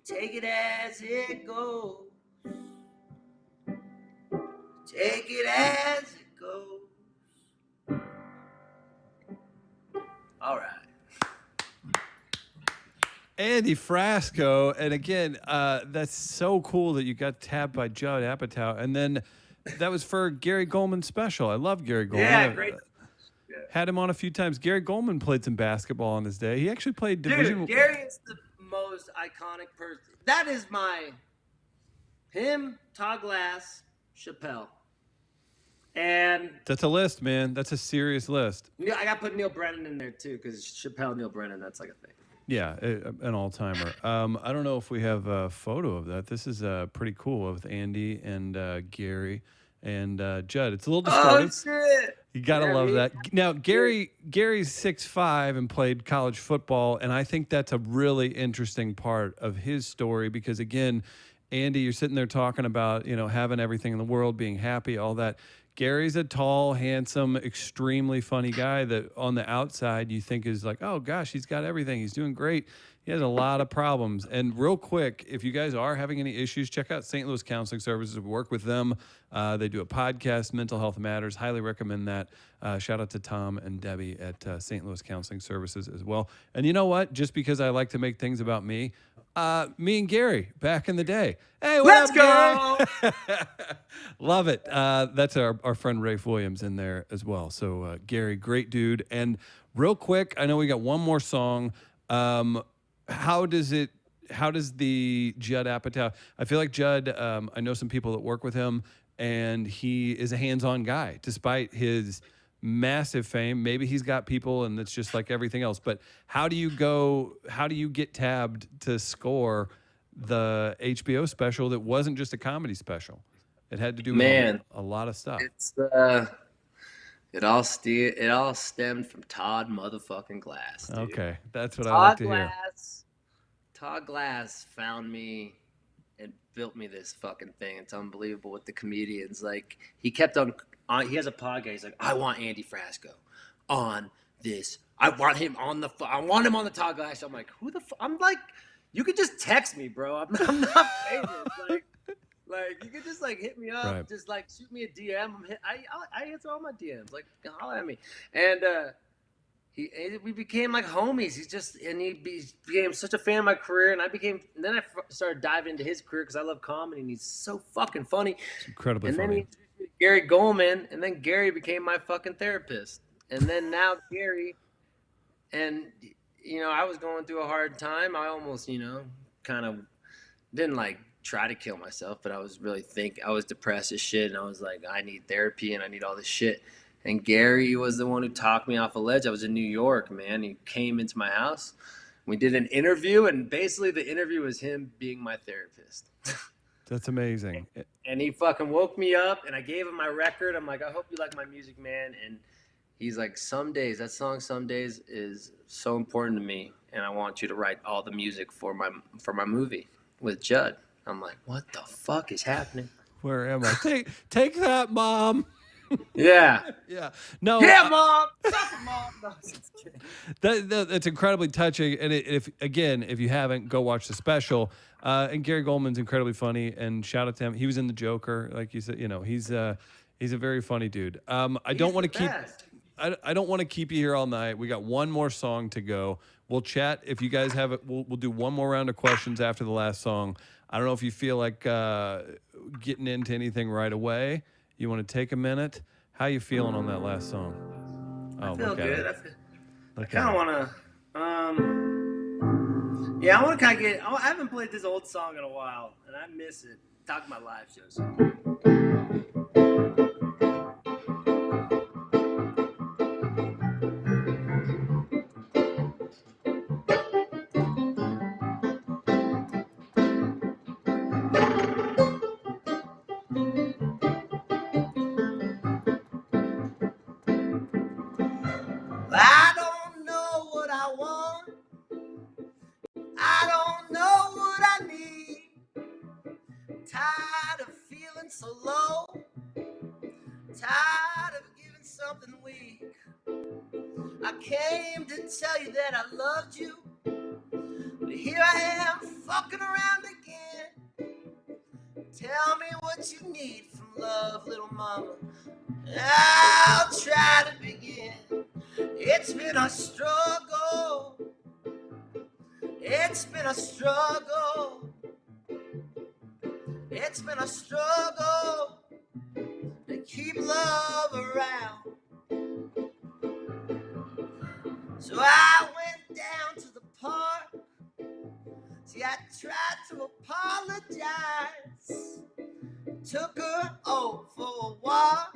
Take it as it goes. Take it as it goes. All right. Andy Frasco, and again, that's so cool that you got tabbed by Judd Apatow, and then that was for Gary Goldman's special. I love Gary Goldman. Yeah, great. Had him on a few times. Gary Goldman played some basketball in his day. He actually played division. Dude, Gary is the most iconic person. That is him, Todd Glass, Chappelle. And that's a list, man. That's a serious list. Yeah, I got to put Neil Brennan in there too, because Chappelle, Neil Brennan, that's like a thing. Yeah, an all-timer. I don't know if we have a photo of that. This is pretty cool with Andy and Gary and Judd. It's a little distorted. Oh, shit. You gotta love that. Now, Gary's 6'5" and played college football, and I think that's a really interesting part of his story because, again, Andy, you're sitting there talking about, having everything in the world, being happy, all that. Gary's a tall, handsome, extremely funny guy that on the outside you think is like, oh, gosh, he's got everything. He's doing great. He has a lot of problems. And real quick, if you guys are having any issues, check out St. Louis Counseling Services. We work with them. They do a podcast, Mental Health Matters. Highly recommend that. Shout out to Tom and Debbie at St. Louis Counseling Services as well. And you know what? Just because I like to make things about me and Gary back in the day. Hey, let's go. Love it. That's our friend Rafe Williams in there as well. So Gary, great dude. And real quick, I know we got one more song. How does the Judd Apatow? I feel like Judd. I know some people that work with him, and he is a hands-on guy, despite his massive fame. Maybe he's got people, and it's just like everything else. But how do you get tabbed to score the HBO special that wasn't just a comedy special? It had to do with a lot of stuff. It's it all stemmed from Todd motherfucking Glass. Dude. Okay, that's what I like to hear. Todd Glass found me and built me this fucking thing. It's unbelievable with the comedians. Like he kept on. He has a podcast. He's like, I want Andy Frasco on this. I want him on the Todd Glass show. I'm like, who the fuck? I'm like, you could just text me, bro. I'm not famous. Like you could just like hit me up, right. Just like shoot me a DM. I answer all my DMs. Like holler at me. And we became like homies. He became such a fan of my career, and then I started diving into his career because I love comedy, and he's so fucking funny. It's incredibly funny. And then he introduced me to Gary Goldman, and then Gary became my fucking therapist, and then now Gary, and I was going through a hard time. I almost kind of didn't like try to kill myself, but I was depressed as shit, and I was like, I need therapy and I need all this shit. And Gary was the one who talked me off a ledge. I was in New York, man. He came into my house. We did an interview, and basically the interview was him being my therapist. That's amazing. And he fucking woke me up, and I gave him my record. I'm like, I hope you like my music, man. And he's like, that song Some Days is so important to me, and I want you to write all the music for my movie with Judd. I'm like, what the fuck is happening? Where am I? Take that, Mom. Yeah. Yeah. No. Yeah, Mom. Suck it, Mom. No, that's incredibly touching. And if you haven't, go watch the special. And Gary Goldman's incredibly funny. And shout out to him. He was in The Joker, like you said. He's a very funny dude. I don't want to keep you here all night. We got one more song to go. We'll chat. If you guys have it, we'll do one more round of questions after the last song. I don't know if you feel like getting into anything right away. You want to take a minute? How you feeling on that last song? I feel good. I kind of want to. I want to kind of get. I haven't played this old song in a while, and I miss it. Talk about live shows. I don't know what I want. I don't know what I need. Tired of feeling so low. Tired of giving something weak. I came to tell you that I loved you. But here I am fucking around again. Tell me what you need from love. love, little mama. I'll try to begin. It's been a struggle. It's been a struggle. It's been a struggle to keep love around. So I went down to the park. See, I tried to apologize. Took her out for a walk.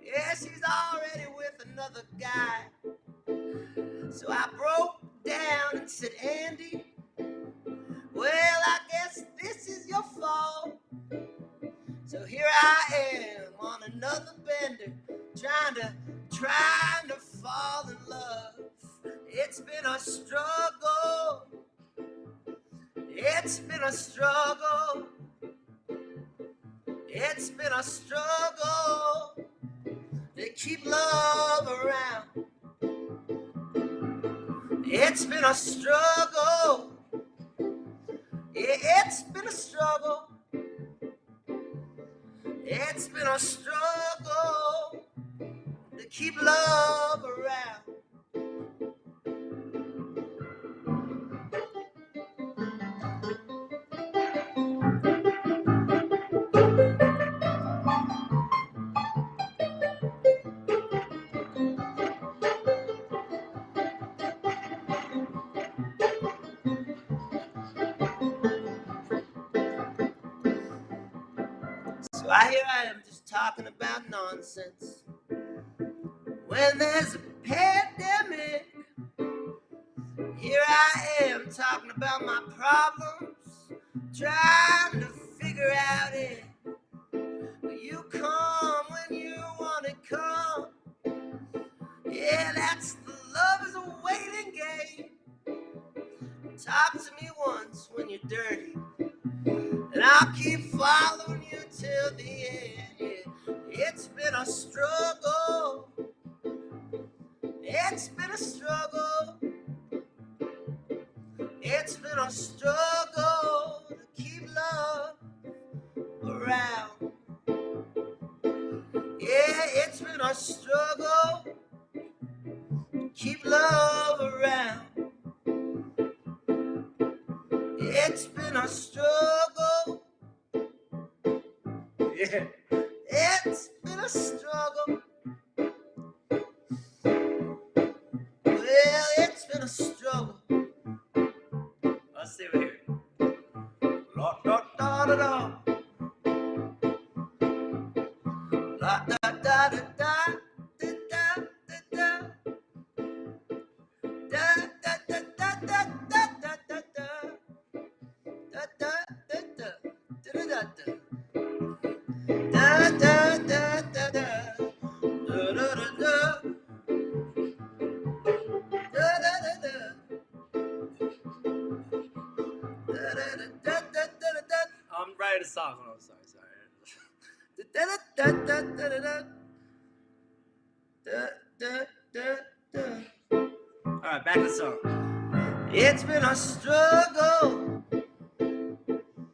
Yeah, she's already with another guy. So I broke down and said, Andy, well, I guess this is your fault. So here I am on another bender, trying to fall in love. It's been a struggle. It's been a struggle. It's been a struggle to keep love around. It's been a struggle. It's been a struggle. It's been a struggle to keep love around. So here I am just talking about nonsense. When there's a pandemic, here I am talking about my problems, trying to figure out it. You come when you want to come. Yeah, that's the love is a waiting game. Talk to me once when you're dirty, and I'll keep following you till the end. Yeah, it's been a struggle. It's been a struggle. It's been a struggle to keep love around. Yeah, it's been a struggle to keep love around. It's been a struggle. Yeah, it's been a struggle. Well, it's been a struggle. Let's see over here. La da da da da. La da da da da. Da da da da. Da da da da da da da da da. Da da da da. Da da da. Da da da da da. Da da da da. I'm writing a song. Oh, sorry. All right, back to the song. It's been a struggle.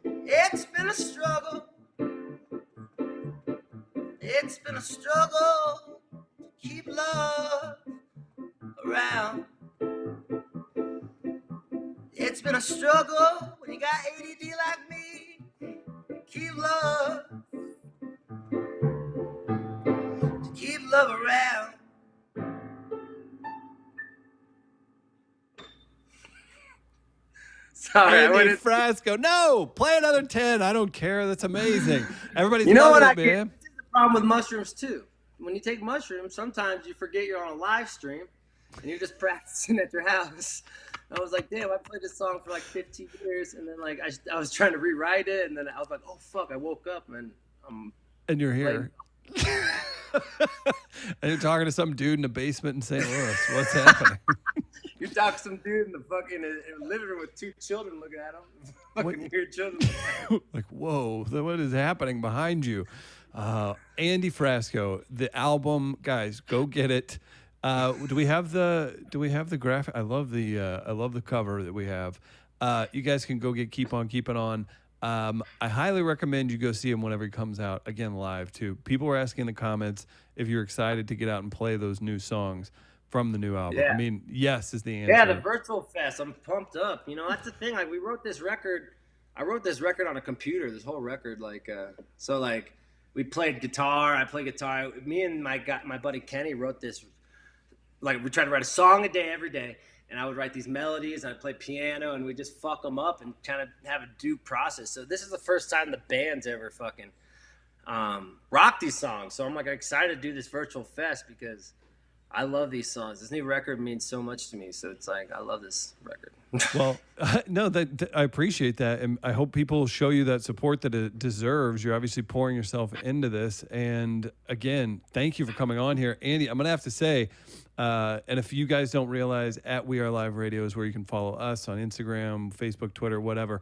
It's been a struggle. It's been a struggle to keep love around. It's been a struggle when you got ADD like me. Keep love. To keep love around. Sorry, Andy Frasco. No, play another 10. I don't care. That's amazing. Everybody's you know what loving I it, get? man. This is the problem with mushrooms too. When you take mushrooms, sometimes you forget you're on a live stream and you're just practicing at your house. I was like, damn, I played this song for like 15 years, and then like I was trying to rewrite it, and then I was like, oh fuck, I woke up and And you're here. And you're talking to some dude in a basement in St. Louis. What's happening? You talk to some dude in the fucking living room with two children looking at him. Fucking weird children. Like, whoa, what is happening behind you? Andy Frasco, the album, guys, go get it. Do we have the graphic? I love the cover that we have. You guys can go get Keep On Keeping On. I highly recommend you go see him whenever he comes out, again, live, too. People were asking in the comments if you're excited to get out and play those new songs from the new album. Yeah. I mean, yes is the answer. Yeah, the Virtual Fest. I'm pumped up. You know, that's the thing. Like, we wrote this record. I wrote this record on a computer, this whole record. Like, we played guitar. I play guitar. Me and my buddy Kenny wrote this. Like, we tried to write a song a day every day. And I would write these melodies, and I'd play piano, and we'd just fuck them up and kind of have a due process. So this is the first time the band's ever fucking rocked these songs. So I'm like excited to do this Virtual Fest because I love these songs. This new record means so much to me. So it's like, I love this record. Well, no, I appreciate that. And I hope people show you that support that it deserves. You're obviously pouring yourself into this. And again, thank you for coming on here. Andy, I'm going to have to say, and if you guys don't realize, at We Are Live Radio is where you can follow us on Instagram, Facebook, Twitter, whatever.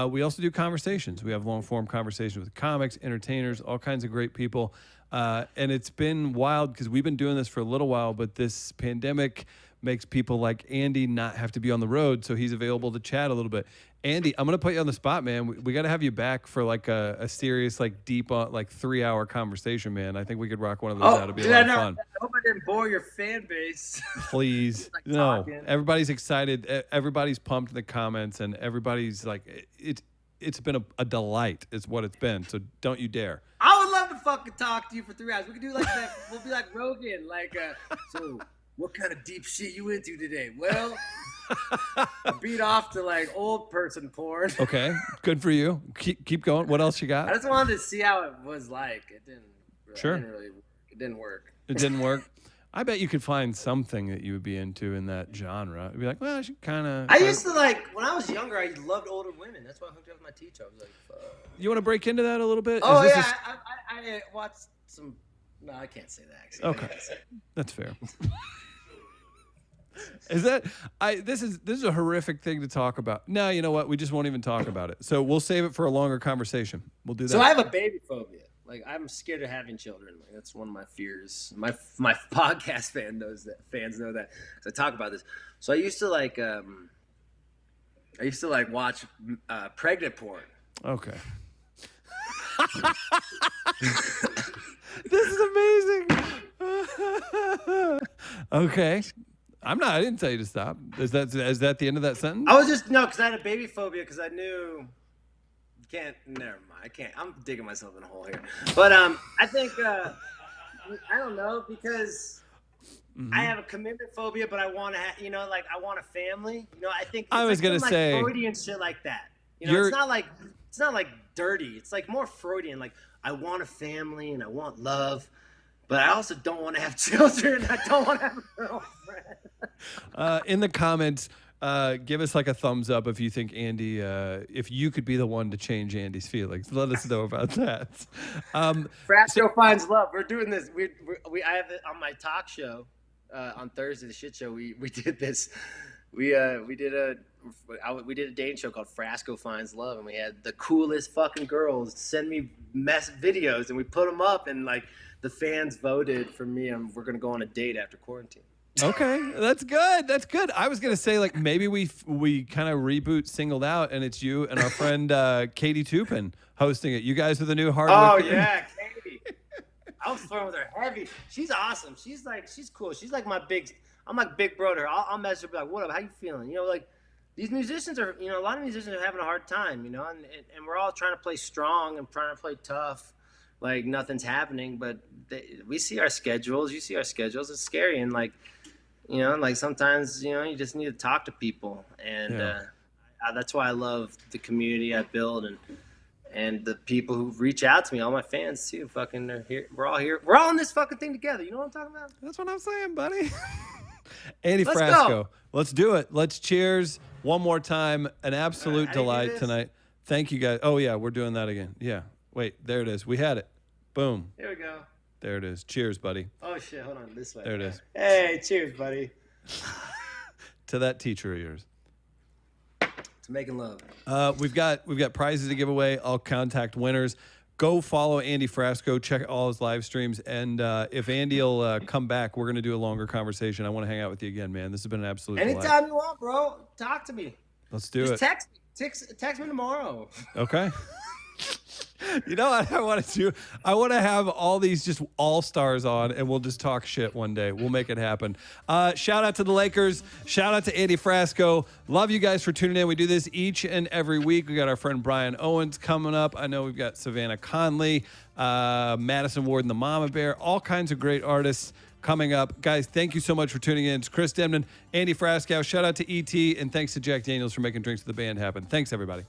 We also do conversations. We have long-form conversations with comics, entertainers, all kinds of great people. And it's been wild because we've been doing this for a little while, but this pandemic makes people like Andy not have to be on the road, so he's available to chat a little bit. Andy, I'm going to put you on the spot, man. We got to have you back for like a serious, like deep, like 3-hour conversation, man. I think we could rock one of those out. It'd be a lot of fun. I hope I didn't bore your fan base. Please. Like no, talking. Everybody's excited. Everybody's pumped in the comments, and everybody's like, it's been a delight is what it's been. So don't you dare. I would love to fucking talk to you for 3 hours. We could do like that. We'll be like Rogan. Like, so what kind of deep shit you into today? Well, I beat off to like old person porn. Okay, good for you. Keep going. What else you got? I just wanted to see how it was like. It didn't. Sure. It didn't work. It didn't work. I bet you could find something that you would be into in that genre. You'd be like, well, I should kind of. I used to like when I was younger. I loved older women. That's why I hooked up with my teacher. I was like, fuck. You want to break into that a little bit? Oh yeah, I watched some. No, I can't say that. Actually. Okay, that's fair. Is that this is a horrific thing to talk about. No, you know what? We just won't even talk about it. So we'll save it for a longer conversation. We'll do that. So I have a baby phobia. Like, I'm scared of having children. Like, that's one of my fears. My podcast fans know that. So I talk about this. So I used to watch pregnant porn. Okay. This is amazing. Okay. I didn't tell you to stop. Is that the end of that sentence? I was just because I had a baby phobia because I knew you can't. Never mind. I can't. I'm digging myself in a hole here. But I think I don't know because I have a commitment phobia, but I want to have I want a family. I think I was gonna say Freudian shit like that. It's not like dirty. It's like more Freudian. Like, I want a family and I want love. But I also don't want to have children. I don't want to have a girlfriend. In the comments, give us like a thumbs up if you think Andy, if you could be the one to change Andy's feelings. Let us know about that. Frasco finds love. We're doing this. I have it on my talk show on Thursday, the shit show. We did this. We did a dating show called Frasco Finds Love, and we had the coolest fucking girls send me videos, and we put them up, and like. The fans voted for me, and we're gonna go on a date after quarantine. Okay, that's good. That's good. I was gonna say like maybe we kind of reboot Singled Out, and it's you and our friend Katie Tupin hosting it. You guys are the new hard. Oh yeah, Katie. I was flirting with her heavy. She's awesome. She's cool. She's like I'm like big brother. I'll message her, be like, what up? How you feeling? Like these musicians are, a lot of musicians are having a hard time, and we're all trying to play strong and trying to play tough. Like nothing's happening, but we see our schedules. You see our schedules. It's scary, and like sometimes you just need to talk to people, and that's why I love the community I build and the people who reach out to me. All my fans too. Fucking, they're here. We're all here. We're all in this fucking thing together. You know what I'm talking about? That's what I'm saying, buddy. Andy Let's Frasco, go. Let's do it. Let's cheers one more time. An absolute delight tonight. Thank you guys. Oh yeah, we're doing that again. Yeah. Wait, there it is. We had it. Boom. Here we go. There it is. Cheers, buddy. Oh shit! Hold on, this way. There it is. Hey, cheers, buddy. To that teacher of yours. To making love. We've got prizes to give away. I'll contact winners. Go follow Andy Frasco. Check all his live streams. And if Andy will come back, we're gonna do a longer conversation. I want to hang out with you again, man. This has been an absolute delight. Anytime you want, bro. Talk to me. Let's do it. Just text me. Text me tomorrow. Okay. You know what I want to do? I want to have all these just all-stars on, and we'll just talk shit one day. We'll make it happen. Shout out to the Lakers. Shout out to Andy Frasco. Love you guys for tuning in. We do this each and every week. We got our friend Brian Owens coming up. I know we've got Savannah Conley, Madison Ward and the Mama Bear, all kinds of great artists coming up. Guys, thank you so much for tuning in. It's Chris Denman, Andy Frasco. Shout out to E.T., and thanks to Jack Daniels for making Drinks with the Band happen. Thanks, everybody.